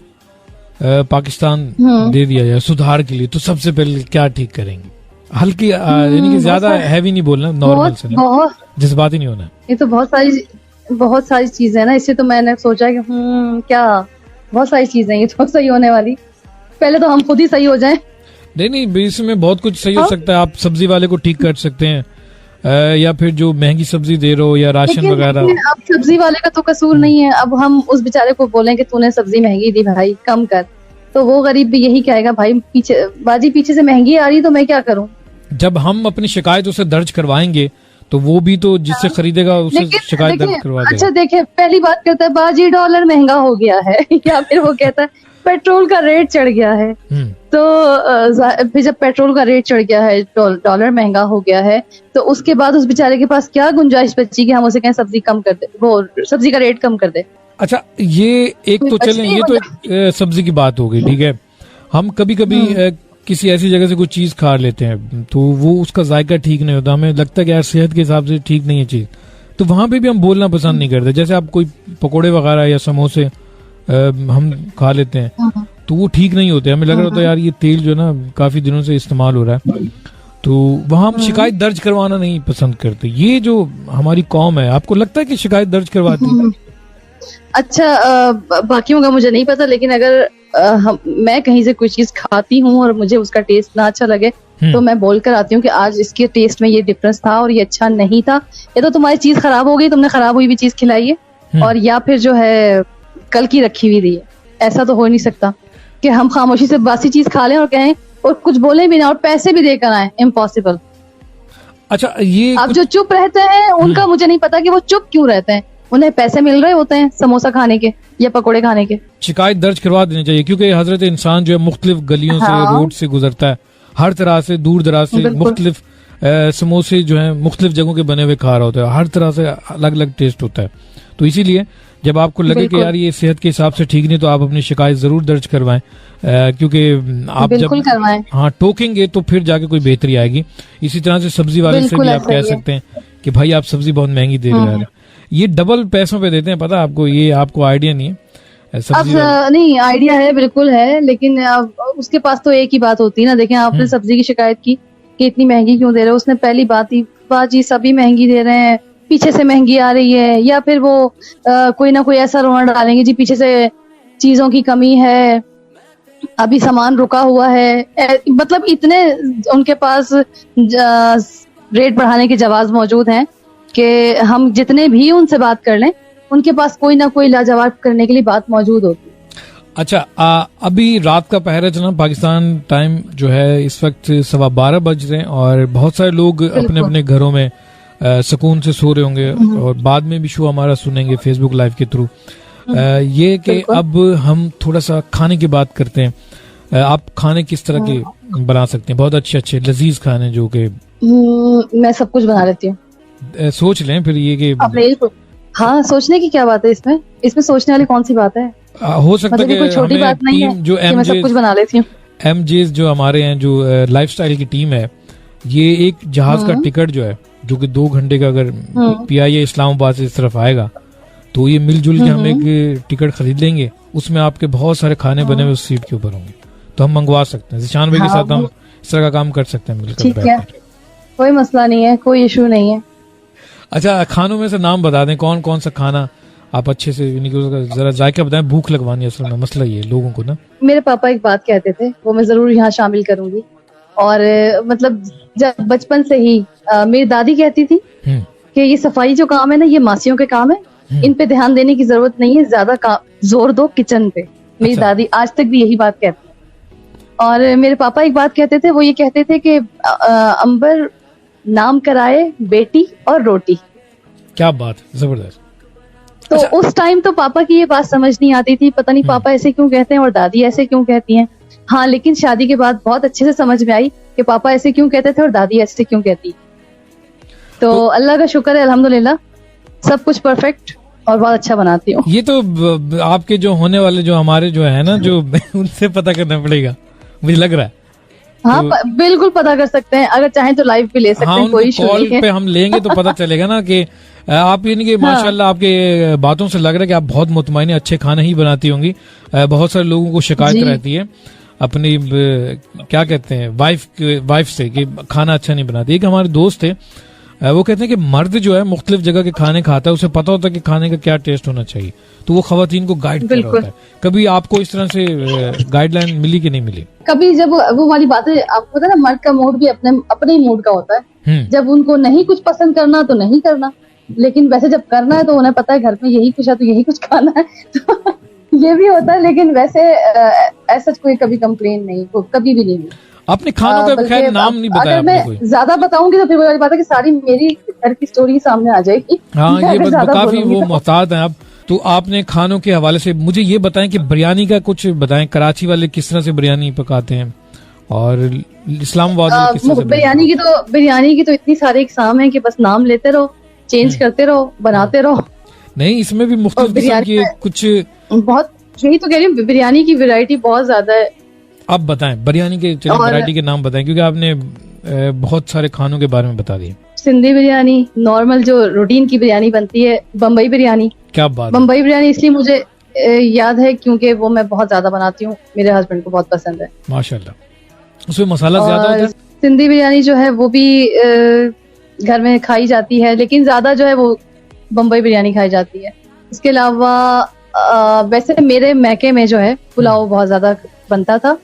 पाकिस्तान दे दिया जाए सुधार के लिए, तो सबसे पहले क्या ठीक करेंगे? हल्की यानी कि ज्यादा हैवी नहीं बोलना, नॉर्मल से, जज्बाती नहीं होना। ये तो बहुत सारी चीजें है ना, इससे तो मैंने सोचा कि क्या बहुत सारी चीजें ये तो सही होने वाली, पहले तो हम खुद ही सही हो जाएं। नहीं, इसमें बहुत कुछ सही हो सकता है। आप सब्जी वाले को ठीक कर सकते हैं, या फिर जो महंगी सब्जी दे रहे हो या राशन वगैरह। अब सब्जी वाले का तो कसूर नहीं है, अब हम उस बेचारे को बोलें कि तूने सब्जी महंगी दी भाई, कम कर, तो वो गरीब भी यही कहेगा भाई पीछे से महंगी आ रही तो मैं क्या करूं। जब हम अपनी शिकायत उसे दर्ज करवाएंगे तो वो भी तो जिससे खरीदेगा उसे शिकायत दर्ज करवा देगा। अच्छा देखिए, पहली बात कहता है बाजी डॉलर महंगा हो गया है या फिर वो कहता है पेट्रोल का रेट चढ़ गया है, तो फिर जब पेट्रोल का रेट चढ़ गया है, डॉलर महंगा हो गया है, तो उसके बाद उस बेचारे के पास क्या गुंजाइश बची कि हम उसे कहें सब्जी कम कर दे, वो सब्जी का रेट कम कर दे। अच्छा, ये एक तो चलें, ये तो एक सब्जी की बात हो गई, ठीक है। हम कभी कभी किसी ऐसी जगह से कोई चीज खा लेते हैं तो वो उसका जायका ठीक नहीं होता, हमें लगता है कि यार सेहत के हिसाब से ठीक नहीं है चीज, तो वहां पे भी हम बोलना पसंद नहीं करते। जैसे आप कोई पकोड़े वगैरह या समोसे हम खा लेते हैं तो वो ठीक नहीं होते, हमें लग रहा होता है यार ये तेल जो ना काफी दिनों से इस्तेमाल हो रहा है, तो वहां हम शिकायत दर्ज करवाना नहीं पसंद करते। ये जो हमारी कौम है, आपको लगता है कि शिकायत दर्ज करवाती है? अच्छा बाकियों का मुझे नहीं पता, लेकिन अगर मैं कहीं से कोई चीज खाती हूँ और मुझे उसका टेस्ट ना अच्छा लगे तो मैं बोल कर आती हूँ कि आज इसके टेस्ट में ये डिफरेंस था और ये अच्छा नहीं था, या तो तुम्हारी चीज खराब हो गई, तुमने खराब हुई भी चीज खिलाई है, और या फिर जो है कल की रखी हुई दी है। ऐसा तो हो नहीं सकता कि हम खामोशी से बासी चीज खा लें और कहें और कुछ बोले भी ना और पैसे भी देकर आए, इम्पॉसिबल। अच्छा, ये अब जो चुप रहते हैं उनका मुझे नहीं पता कि वो चुप क्यों रहते हैं, उन्हें पैसे मिल रहे होते हैं समोसा खाने के या पकोड़े खाने के। शिकायत दर्ज करवा देनी चाहिए, क्योंकि हजरत इंसान जो है मुख्तलिफ गलियों से, रोड से गुजरता है, हर तरह से दूर दराज से मुख्तलिफ समोसे जो है मुख्तलिफ जगहों के बने हुए खा रहा होता है, हर तरह से अलग अलग टेस्ट होता है, तो इसीलिए जब आपको लगे कि बिल्कुल। यार ये सेहत के हिसाब से ठीक नहीं, तो आप अपनी शिकायत जरूर दर्ज करवाएं, क्योंकि आप बिल्कुल जब करवाएं। हाँ टोकेंगे तो फिर जाके कोई बेहतरी आएगी। इसी तरह से सब्जी वाले से बिल्कुल भी आप ऐसा कह ही है। सकते हैं कि भाई आप सब्जी बहुत महंगी दे रहे हो यार, ये डबल पैसों पे देते हैं, पता है आपको, ये आपको आइडिया नहीं है अब सब्जी वाले। नहीं, आइडिया है, बिल्कुल है, लेकिन अब उसके पास तो एक ही बात होती है ना। देखें, आपने सब्जी की शिकायत की कि इतनी महंगी क्यों दे रहे हो, उसने पहली बात जी सभी महंगी दे रहे हैं, पीछे से महंगी आ रही है, या फिर वो कोई ना कोई ऐसा रोना डालेंगे जी पीछे से चीजों की कमी है, अभी सामान रुका हुआ है। मतलब इतने उनके पास रेट बढ़ाने के जवाब मौजूद हैं कि हम जितने भी उनसे बात कर लें, उनके पास कोई ना कोई लाजवाब करने के लिए बात मौजूद होती है। अच्छा, अभी रात का पहर है जनाब, पाकिस्तान टाइम जो है इस वक्त 12:15 बज रहे हैं और बहुत सारे लोग अपने अपने घरों में सुकून से सो रहे होंगे और बाद में भी शो हमारा सुनेंगे फेसबुक लाइव के थ्रू। ये कि अब हम थोड़ा सा खाने की बात करते हैं। आप खाने किस तरह के बना सकते हैं? बहुत अच्छे अच्छे लजीज खाने जो कि मैं सब कुछ बना लेती हूँ। सोच लें फिर ये कि हाँ, सोचने की क्या बात है इसमें? इसमें सोचने वाली कौन सी बात है? हो सकता है मतलब कोई छोटी बात नहीं है जो कि मैं सब कुछ बना लेती हूँ। एमजेज जो हमारे हैं, जो लाइफस्टाइल की टीम है, ये एक जहाज का टिकट जो है, जो कि 2 घंटे का, अगर PIA इस्लामाबाद से इस तरफ आएगा तो ये मिलजुल के हम एक टिकट खरीद लेंगे, उसमें आपके बहुत सारे खाने बने हुए उस सीट के ऊपर होंगे, तो हम मंगवा सकते हैं। जिशान भाई के साथ हम इस तरह का काम कर सकते हैं मिलकर। ठीक है, कोई मसला नहीं है, कोई इशू नहीं है। अच्छा, खानों में से नाम बता दें, कौन कौन सा खाना आप अच्छे से, जरा जायका बताएं, भूख लगवानी है असल में, मसला ये लोगों को ना। मेरे पापा एक बात कहते थे, वो मैं जरूर यहाँ शामिल करूंगी, और मतलब जब बचपन से ही मेरी दादी कहती थी कि ये सफाई जो काम है ना, ये मासियों के काम है, इन पे ध्यान देने की जरूरत नहीं है, ज्यादा जोर दो किचन पे। मेरी दादी आज तक भी यही बात कहती है। और मेरे पापा एक बात कहते थे, वो ये कहते थे कि अंबर नाम कराए बेटी और रोटी। क्या बात, जबरदस्त। तो उस टाइम तो पापा की ये बात समझ नहीं आती थी, पता नहीं पापा ऐसे क्यों कहते हैं और दादी ऐसे क्यों कहती हैं। हाँ, लेकिन शादी के बाद बहुत अच्छे से समझ में आई कि पापा ऐसे क्यों कहते थे और दादी ऐसे क्यों कहती। तो अल्लाह का शुक्र है, अल्हम्दुलिल्लाह सब कुछ परफेक्ट और बहुत अच्छा बनाती हूँ। ये तो आपके जो होने वाले, जो हमारे जो है ना, जो उनसे पता करना पड़ेगा, मुझे लग रहा है। हाँ, बिल्कुल पता कर सकते हैं, अगर चाहें तो लाइव भी ले सकते हैं, कोई इशू नहीं है। कॉल पे हम लेंगे तो पता चलेगा ना कि आप, यानी कि माशाल्लाह आपके बातों से लग रहा है कि आप बहुत मुतमईन अच्छे खाने ही बनाती होंगी। बहुत सारे लोगों को शिकायत रहती है अपनी क्या कहते हैं वाइफ से कि खाना अच्छा नहीं बनाती। एक हमारे दोस्त थे, वो कहते हैं कि मर्द जो है मुख्तलिफ जगह के खाने खाता है, उसे पता होता है कि खाने का क्या टेस्ट होना चाहिए, तो वो खवातीन को गाइड कर रहा होता है। कभी आपको इस तरह से गाइडलाइन मिली कि नहीं मिली? कभी जब वो वाली बातें, आपको पता है ना, मर्द का मूड भी अपने ही मूड का होता है। जब उनको नहीं कुछ पसंद करना तो नहीं करना, लेकिन वैसे जब करना है तो उन्हें पता है घर में यही कुछ है तो यही कुछ खाना है। तो ये भी होता है, लेकिन वैसे ऐसा कोई कभी कंप्लेन नहीं, कभी भी नहीं। आपने खानों का खैर नाम नहीं बताया। अगर मैं ज्यादा बताऊंगी तो फिर वो वाली बात है कि सारी मेरी घर की स्टोरी सामने आ जाएगी। हाँ, ये काफी वो मोहतात हैं आप। तो आपने खानों के हवाले से मुझे ये बताएं कि बिरयानी का कुछ बताएं, कराची वाले किस तरह से बिरयानी पकाते हैं और इस्लामाबाद वाले किस तरह से? बिरयानी की तो इतनी सारी इकसाम है कि बस नाम लेते रहो, चेंज करते रहो, बनाते रहो। नहीं, इसमें भी मुख्तलिफ किस्म की कुछ, बहुत, यही तो कह रही हूँ, बिरयानी की वैरायटी बहुत ज्यादा है। आप बताएं बिरयानी के, चलिए वैरायटी के नाम बताएं, क्योंकि आपने बहुत सारे खानों के बारे में बता दिए। सिंधी बिरयानी, नॉर्मल जो रूटीन की बिरयानी बनती है, बम्बई बिरयानी। क्या बात, बम्बई बिरयानी इसलिए मुझे याद है क्योंकि वो मैं बहुत ज्यादा बनाती हूँ, मेरे हस्बैंड को बहुत पसंद है माशाल्लाह। उसमें मसाला ज्यादा होता है। सिंधी बिरयानी जो है वो भी घर में खाई जाती है, लेकिन ज्यादा जो है वो बम्बई बिरयानी खाई जाती है। इसके अलावा वैसे मेरे मैके में जो है पुलाव बहुत ज्यादा बनता था,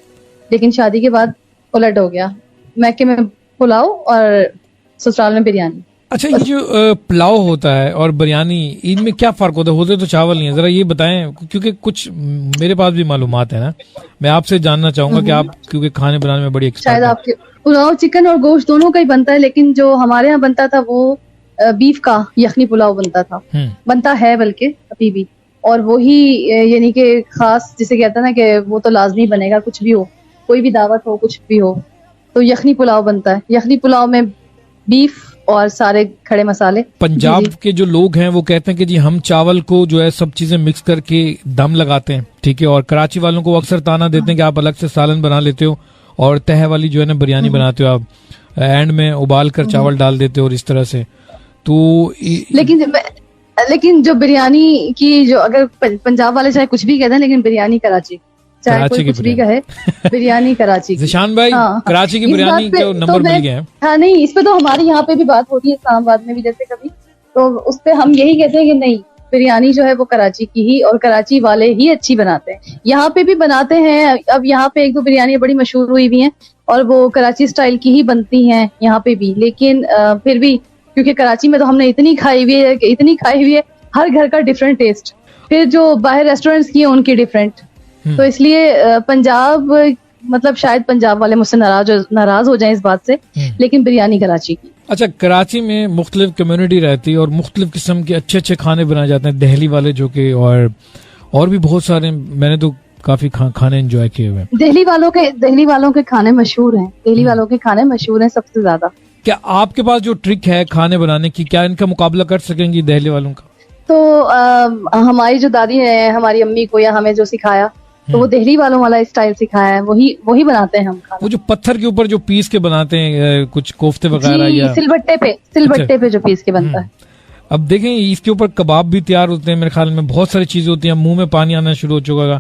लेकिन शादी के बाद उलट हो गया, मैके में पुलाव और ससुराल में बिरयानी। अच्छा, ये जो पुलाव होता है और बिरयानी, इनमें क्या फर्क होता है? होते तो चावल नहीं है, जरा ये बताएं, क्योंकि कुछ मेरे पास भी मालूमात है ना, मैं आपसे जानना चाहूंगा कि आप, क्योंकि खाने बनाने में बड़ी एक्सपर्ट शायद आपके पुलाव चिकन और गोश्त दोनों का ही बनता है, लेकिन जो हमारे यहाँ बनता था वो बीफ का यखनी पुलाव बनता था, बनता है बल्कि अभी भी, और वही यानी कि खास जिसे कहते हैं ना कि वो तो लाजमी बनेगा, कुछ भी हो, कोई भी दावत हो, कुछ भी हो, तो यखनी पुलाव बनता है। यखनी पुलाव में बीफ और सारे खड़े मसाले। पंजाब जी, जी। के जो लोग हैं वो कहते हैं कि जी हम चावल को जो है सब चीजें मिक्स करके दम लगाते हैं, ठीक है, और कराची वालों को अक्सर ताना देते हैं कि आप अलग से सालन बना लेते हो और तह वाली जो है ना बिरयानी बनाते हो आप, एंड में उबाल कर चावल डाल देते हो और इस तरह से। तो लेकिन जो बिरयानी की जो अगर पंजाब वाले चाहे कुछ भी कहते हैं, लेकिन बिरयानी कराची, चाहे कराची कोई की कुछ भी कहे, बिरयानी कराची की। जिशान भाई, हाँ, कराची की इस बिरयानी बात पे का तो नंबर मिल मैं, गया है। हाँ नहीं, इस पे तो हमारे यहाँ पे भी बात होती है, इस्लामाबाद में भी जैसे कभी, तो उस पे हम यही कहते हैं कि नहीं, बिरयानी जो है वो कराची की ही, और कराची वाले ही अच्छी बनाते हैं। यहाँ पे भी बनाते हैं, अब यहाँ पे एक दो बिरयानी बड़ी मशहूर हुई भी हैं और वो कराची स्टाइल की ही बनती हैं यहाँ पे भी, लेकिन फिर भी क्योंकि कराची में तो हमने इतनी खाई हुई है, हर घर का डिफरेंट टेस्ट, फिर जो बाहर रेस्टोरेंट्स की है उनकी डिफरेंट, तो इसलिए पंजाब, मतलब शायद पंजाब वाले मुझसे नाराज हो जाएं इस बात से, लेकिन बिरयानी कराची की। अच्छा, कराची में मुख्तलिफ कम्युनिटी रहती है और मुख्तलिफ किस्म के अच्छे अच्छे खाने बनाए जाते हैं, दहली वाले जो कि और भी बहुत सारे, मैंने तो काफी खाने एंजॉय किए हुए हैं। दिल्ली वालों के खाने मशहूर हैं, दिल्ली वालों के खाने मशहूर हैं सबसे ज्यादा। क्या आपके पास जो ट्रिक है खाने बनाने की, क्या इनका मुकाबला कर सकेंगी दिल्ली वालों का? तो हमारी जो दादी है, हमारी अम्मी को या हमें जो सिखाया, तो वो दिल्ली वालों वाला स्टाइल सिखाया है, वही बनाते हैं हम खाना। वो जो पत्थर के ऊपर जो पीस के बनाते हैं कुछ कोफ्ते वगैरह, या सिलबट्टे पे जो पीस के बनता है। अब देखें इसके ऊपर कबाब भी तैयार होते हैं, मेरे ख्याल में बहुत सारी चीजें होती हैं, मुंह में पानी आना शुरू हो चुका है।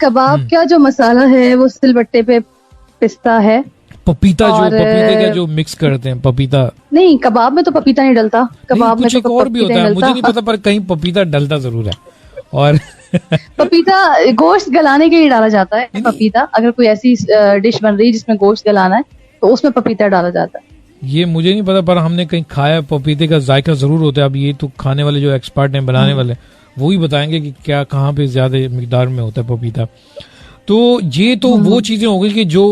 कबाब का जो मसाला है वो सिलबट्टे पे पिसता है। पपीता का जो मिक्स करते हैं, पपीता नहीं, कबाब में तो पपीता नहीं डलता, कबाब में कुछ एक और भी होता है, मुझे नहीं पता, पर कहीं पपीता डलता जरूर है। और पपीता गोश्त गलाने के लिए डाला जाता है। पपीता, अगर कोई ऐसी डिश बन रही है जिसमें गोश्त गलाना है तो उसमें पपीता डाला जाता है। ये मुझे नहीं पता, पर हमने कहीं खाया, पपीते का जायका जरूर होता है। अब ये तो खाने वाले जो एक्सपर्ट हैं, बनाने वाले, वो ही बताएंगे कि क्या कहाँ पे ज्यादा मिकदार में होता है पपीता। तो ये तो वो चीजें हो गई कि जो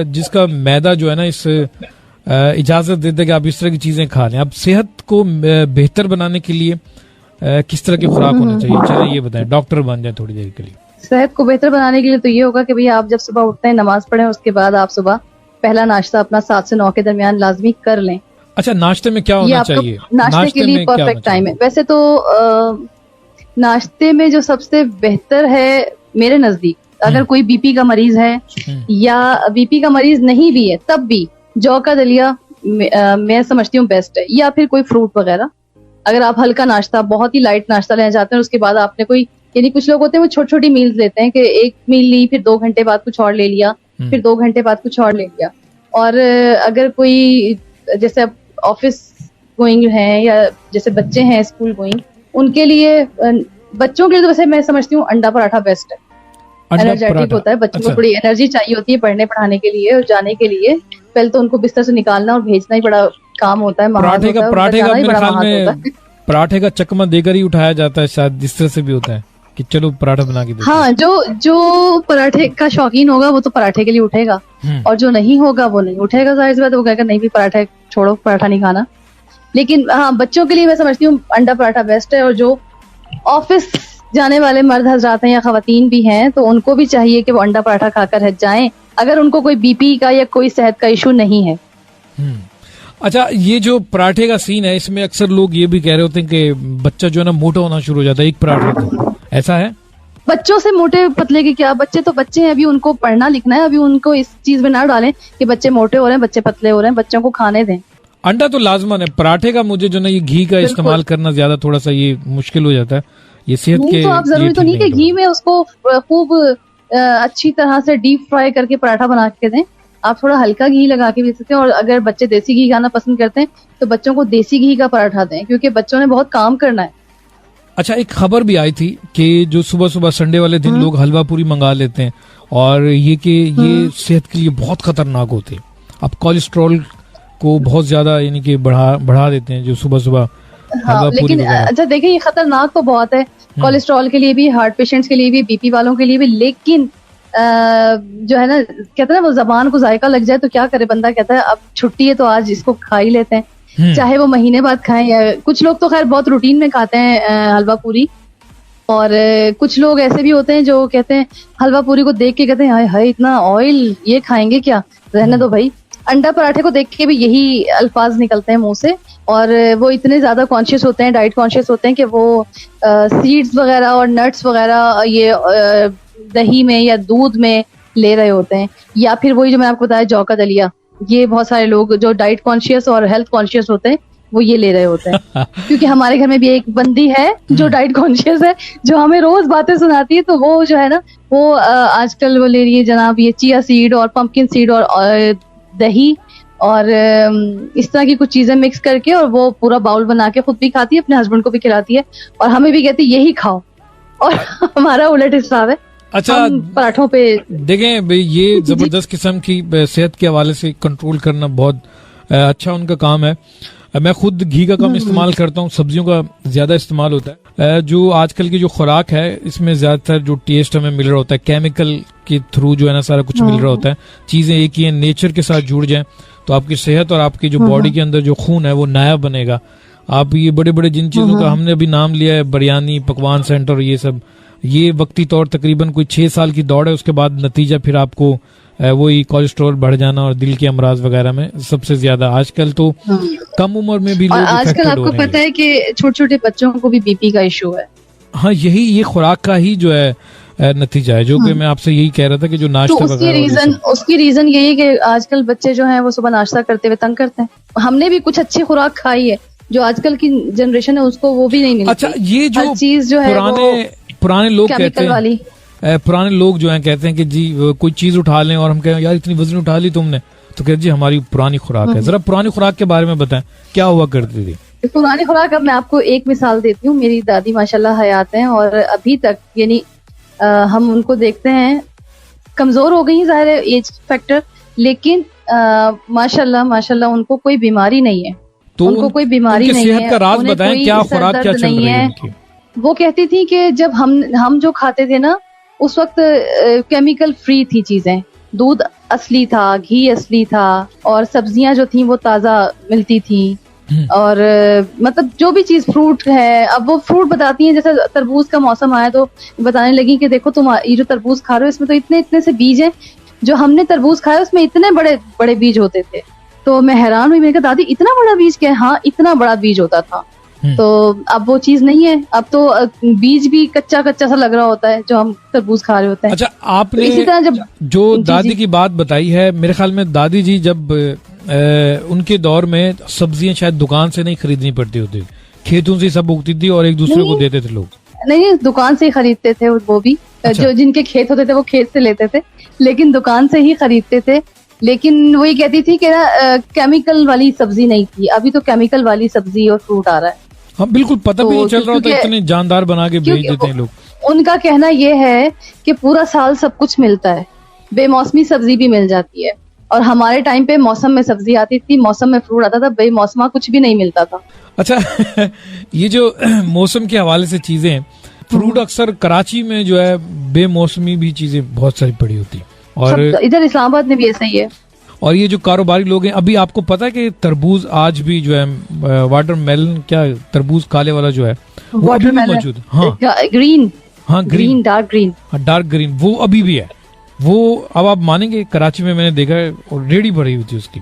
जिसका मैदा जो है ना इस इजाजत देते कि आप इस तरह की चीजें खा लें। अब सेहत को बेहतर बनाने के लिए किस तरह की खुराक होनी चाहिए, चलिए ये बताएं, डॉक्टर बन जाए थोड़ी देर के लिए। सेहत को बेहतर बनाने के लिए तो ये होगा कि भैया आप जब सुबह उठते हैं, नमाज पढ़ें, उसके बाद आप सुबह पहला नाश्ता अपना 7 से 9 के दरमियान लाजमी कर लें। अच्छा, नाश्ते में क्या होना चाहिए? नाश्ते के लिए परफेक्ट टाइम है वैसे तो। नाश्ते में जो सबसे बेहतर है मेरे नजदीक, अगर कोई बीपी का मरीज है या बीपी का मरीज नहीं भी है, तब भी जौ का दलिया मैं समझती हूँ बेस्ट है, या फिर कोई फ्रूट वगैरह। अगर आप हल्का नाश्ता, बहुत ही लाइट नाश्ता लेना चाहते हैं, उसके बाद आपने कोई, यानी कुछ लोग होते हैं वो छोटी छोटी मील्स लेते हैं कि एक मील ली, फिर 2 घंटे बाद कुछ और ले लिया, फिर 2 घंटे बाद कुछ और ले लिया। और अगर कोई जैसे ऑफिस गोइंग है या जैसे बच्चे हैं स्कूल गोइंग, उनके लिए, बच्चों के लिए तो वैसे मैं समझती हूँ अंडा पराठा बेस्ट है, एनर्जेटिक होता है। बच्चों को थोड़ी एनर्जी चाहिए होती है पढ़ने पढ़ाने के लिए और जाने के लिए। पहले तो उनको बिस्तर से निकालना और भेजना ही बड़ा काम होता है, पराठे का पराठे का चकमा देकर ही उठाया जाता है, शायद इस तरह से भी होता है कि चलो पराठा बना के देते हैं। हाँ, जो पराठे का शौकीन होगा वो तो पराठे के लिए उठेगा, और जो नहीं होगा वो नहीं उठेगा, जाहिर सी बात है, वो कहेगा नहीं भी पराठा छोड़ो, पराठा नहीं खाना। लेकिन हाँ, बच्चों के लिए मैं समझती हूँ अंडा पराठा बेस्ट है। और जो ऑफिस जाने वाले मर्द हजरात हैं या खवातीन भी हैं, तो उनको भी चाहिए कि वो अंडा पराठा खाकर जाएं, अगर उनको कोई बीपी का या कोई सेहत का इशू नहीं है। अच्छा, ये जो पराठे का सीन है, इसमें अक्सर लोग ये भी कह रहे होते हैं कि बच्चा जो है ना मोटा होना शुरू हो जाता है एक पराठे से, ऐसा है? बच्चों से मोटे पतले के क्या, बच्चे तो बच्चे हैं, अभी उनको पढ़ना लिखना है, अभी उनको इस चीज में ना डालें कि बच्चे मोटे हो रहे हैं, बच्चे पतले हो रहे हैं। बच्चों को खाने दें। अंडा तो लाजमन है, पराठे का मुझे जो ना ये घी का इस्तेमाल करना ज्यादा थोड़ा सा ये मुश्किल हो जाता है, ये सेहत के। तो आप जरूरी तो नहीं कि घी में उसको खूब अच्छी तरह से डीप फ्राई करके पराठा बना के दें, आप थोड़ा हल्का घी लगा के भी सकते हैं। और अगर बच्चे देसी घी खाना पसंद करते हैं तो बच्चों को देसी घी का पराठा दें, क्योंकि बच्चों ने बहुत काम करना है। अच्छा, एक खबर भी आई थी कि जो सुबह सुबह संडे वाले दिन लोग हलवा पूरी मंगा लेते हैं, और ये कि ये सेहत के लिए बहुत खतरनाक होते हैं। अब कोलेस्ट्रॉल को बहुत ज्यादा यानी कि बढ़ा देते हैं जो सुबह सुबह। हाँ, लेकिन अच्छा देखिए, ये खतरनाक तो बहुत है, कोलेस्ट्रॉल के लिए भी, हार्ट पेशेंट्स के लिए भी, बीपी वालों के लिए भी। लेकिन जो है ना, कहते हैं ना, वो जबान को जायका लग जाए तो क्या करे बंदा, कहता है अब छुट्टी है तो आज इसको खा ही लेते हैं, चाहे वो महीने बाद खाएं। या कुछ लोग तो खैर बहुत रूटीन में खाते हैं हलवा पूरी, और कुछ लोग ऐसे भी होते हैं जो कहते हैं हलवा पूरी को देख के कहते हैं हाय हाय इतना ऑयल, ये खाएंगे क्या, रहने दो भाई। अंडा पराठे को देख के भी यही अल्फाज निकलते हैं मुंह से, और वो इतने ज्यादा कॉन्शियस होते हैं, डाइट कॉन्शियस होते हैं कि वो सीड्स वगैरह और नट्स वगैरह ये दही में या दूध में ले रहे होते हैं, या फिर वही जो मैंने आपको बताया जौ का दलिया, ये बहुत सारे लोग जो डाइट कॉन्शियस और हेल्थ कॉन्शियस होते हैं वो ये ले रहे होते हैं। क्योंकि हमारे घर में भी एक बंदी है जो डाइट कॉन्शियस है, जो हमें रोज बातें सुनाती है, तो वो जो है ना वो आजकल वो ले रही है जनाब ये चिया सीड और पंपकिन सीड और दही और इस तरह की कुछ चीजें मिक्स करके, और वो पूरा बाउल बना के खुद भी खाती है, अपने हस्बैंड को भी खिलाती है और हमें भी कहती है यही खाओ। और हमारा उलट हिसाब है। अच्छा, हम पराठों पे देखें भाई, ये जबरदस्त किस्म की सेहत के हवाले से कंट्रोल करना बहुत अच्छा उनका काम है। मैं खुद घी का कम इस्तेमाल करता हूँ, सब्जियों का ज्यादा इस्तेमाल होता है। जो आजकल की जो खुराक है इसमें ज्यादातर जो टेस्ट हमें मिल रहा होता है केमिकल के थ्रू जो है ना सारा कुछ मिल रहा होता है। चीजें एक ही है, नेचर के साथ जुड़ जाएं तो आपकी सेहत और आपकी जो बॉडी के अंदर जो खून है वो नया बनेगा। आप ये बड़े बड़े जिन चीजों का हमने अभी नाम लिया है, बिरयानी, पकवान सेंटर, ये सब, ये वक्ती तौर तकरीबन कोई 6 साल की दौड़ है, उसके बाद नतीजा फिर आपको वही कोलेस्ट्रॉल बढ़ जाना और दिल के अमराज वगैरह में सबसे ज्यादा आजकल तो कम उम्र में भी लोग आजकल आपको पता है कि छोटे छोटे बच्चों को भी बीपी का इशू है। हाँ, यही ये खुराक का ही जो है नतीजा है, जो कि मैं आपसे यही कह रहा था कि जो नाश्ता तो उसकी रीजन यही है कि आजकल बच्चे जो हैं वो सुबह नाश्ता करते हुए तंग करते हैं। हमने भी कुछ अच्छी खुराक खाई है, जो आजकल की जनरेशन है उसको वो भी नहीं मिलती। अच्छा, ये जो चीज जो है पुराने लोग कहते हैं, पुराने लोग जो हैं कहते हैं कि जी कोई चीज उठा लें और हम कहें यार इतनी वजन उठा ली तुमने, तो कहते जी हमारी पुरानी खुराक है। जरा पुरानी खुराक के बारे में बताएं, क्या हुआ करती थी पुरानी खुराक? अब मैं आपको एक मिसाल देती हूँ। मेरी दादी माशाल्लाह हयात हैं और अभी तक यानी हम उनको देखते हैं, कमजोर हो गई जाहिर है एज फैक्टर, लेकिन माशाल्लाह माशाल्लाह उनको कोई बीमारी नहीं है। तो उनको कोई बीमारी नहीं है। सेहत का राज बताएं, क्या खुराक क्या चल रही है उनकी? वो कहती थी कि जब हम जो खाते थे ना उस वक्त केमिकल फ्री थी चीजें, दूध असली था, घी असली था, और सब्जियां जो थी वो ताजा मिलती थी, और मतलब जो भी चीज फ्रूट है, अब वो फ्रूट बताती हैं। जैसे तरबूज का मौसम आया तो बताने लगी कि देखो तुम ये जो तरबूज खा रहे हो इसमें तो इतने इतने से बीज हैं, जो हमने तरबूज खाया उसमें इतने बड़े बड़े बीज होते थे। तो मैं हैरान हुई, मैंने कहा दादी इतना बड़ा बीज क्या है? हाँ, इतना बड़ा बीज होता था। तो अब वो चीज नहीं है, अब तो बीज भी कच्चा कच्चा सा लग रहा होता है जो हम तरबूज खा रहे होते हैं। अच्छा, आपने तो इसी तरह जब जो दादी की बात बताई है, मेरे ख्याल में दादी जी जब उनके दौर में सब्जियां शायद दुकान से नहीं खरीदनी पड़ती होती, खेतों से सब उगती थी और एक दूसरे को देते थे लोग। नहीं, दुकान से ही खरीदते थे वो भी। अच्छा। जो जिनके खेत होते थे वो खेत से लेते थे, लेकिन दुकान से ही खरीदते थे। लेकिन वही कहती थी कि ना केमिकल वाली सब्जी नहीं थी, अभी तो केमिकल वाली सब्जी और फ्रूट आ रहा है। हाँ बिल्कुल, पता भी नहीं चल रहा होता, इतने जानदार बना के बेच देते हैं लोग। उनका कहना ये है कि पूरा साल सब कुछ मिलता है, बेमौसमी सब्जी भी मिल जाती है, और हमारे टाइम पे मौसम में सब्जी आती थी, मौसम में फ्रूट आता था, बेमौसमा कुछ भी नहीं मिलता था। अच्छा ये जो मौसम के हवाले से चीजें, फ्रूट अक्सर कराची में जो है बेमौसमी भी चीजें बहुत सारी पड़ी होती, और इधर इस्लामाबाद में भी ऐसा ही है। और ये जो कारोबारी लोग हैं, अभी आपको पता है कि तरबूज आज भी जो है वाटरमेलन, क्या तरबूज काले वाला जो है वो अभी भी मौजूद है। हाँ, ग्रीन, हाँ ग्रीन, डार्क ग्रीन, हाँ डार्क ग्रीन, वो अभी भी है। वो अब आप मानेंगे कराची में मैंने देखा है और रेडी भरी हुई थी उसकी,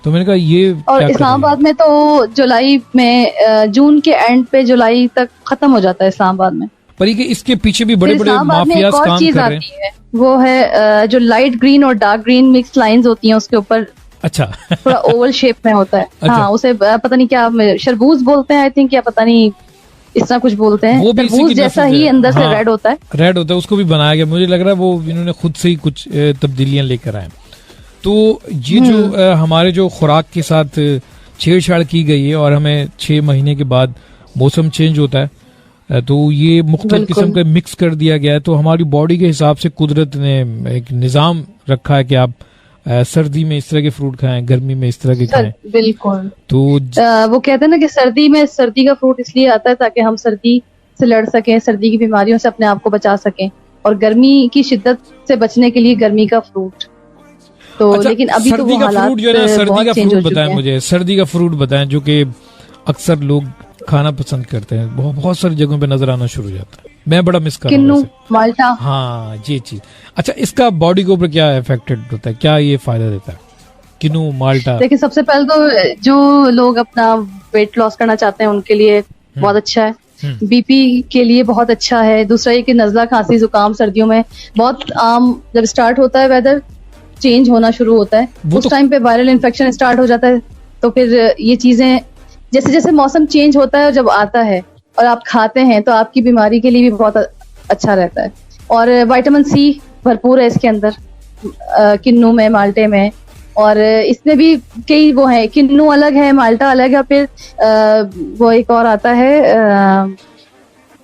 तो मैंने कहा ये और इस्लामाबाद में तो जुलाई में, जून के एंड पे जुलाई तक खत्म हो जाता है इस्लामाबाद में। पर ये इसके पीछे भी बड़े बड़े माफियाज काम कर रहे हैं। वो है जो लाइट ग्रीन और डार्क ग्रीन मिक्स लाइंस होती हैं उसके ऊपर। अच्छा थोड़ा ओवल शेप में होता है। अच्छा। हाँ, उसे पता नहीं क्या शरबूज बोलते हैं आई थिंक, या पता नहीं इस तरह कुछ बोलते हैं। वो भी तरबूज जैसा ही अंदर से रेड होता है। रेड होता है, उसको भी बनाया गया। मुझे लग रहा है वो इन्होंने खुद से ही कुछ तब्दीलियां लेकर आए। तो ये जो हमारे जो खुराक के साथ छेड़छाड़ की गई है, और हमें 6 महीने के बाद मौसम चेंज होता है, तो ये मुख्तलिफ किस्म का मिक्स कर दिया गया है। तो हमारी बॉडी के हिसाब से कुदरत ने एक निजाम रखा है कि आप सर्दी में इस तरह के फ्रूट खाएं, गर्मी में इस तरह के खाएं। बिल्कुल। तो वो कहते हैं ना कि सर्दी में सर्दी का फ्रूट इसलिए आता है ताकि हम सर्दी से लड़ सकें, सर्दी की बीमारियों से अपने आप को बचा सकें, और गर्मी की शिद्दत से बचने के लिए गर्मी का फ्रूट। तो अच्छा, लेकिन अभी तो वो हालात सर्दी का फ्रूट बताएं मुझे, सर्दी का फ्रूट बताएं जो कि अक्सर लोग खाना पसंद करते हैं, बहुत सारी जगहों पे नजर आना शुरू हो जाता है। मैं बड़ा मिस कर रहा हूँ माल्टा। हाँ ये चीज। अच्छा, इसका बॉडी के ऊपर क्या इफेक्टेड होता है, क्या ये फायदा देता है? किनू माल्टा? देखिए, सबसे पहले तो जो लोग अपना वेट लॉस करना चाहते हैं उनके लिए बहुत अच्छा है, बीपी के लिए बहुत अच्छा है। दूसरा ये कि नज़ला, खांसी, जुकाम सर्दियों में बहुत आम, जब स्टार्ट होता है वेदर चेंज होना शुरू होता है उस टाइम पे वायरल इन्फेक्शन स्टार्ट हो जाता है, तो फिर ये चीजें जैसे जैसे मौसम चेंज होता है जब आता है और आप खाते हैं तो आपकी बीमारी के लिए भी बहुत अच्छा रहता है। और विटामिन सी भरपूर है इसके अंदर, किन्नू में, माल्टे में। और इसमें भी कई वो है, किन्नू अलग है, माल्टा अलग है, फिर वो एक और आता है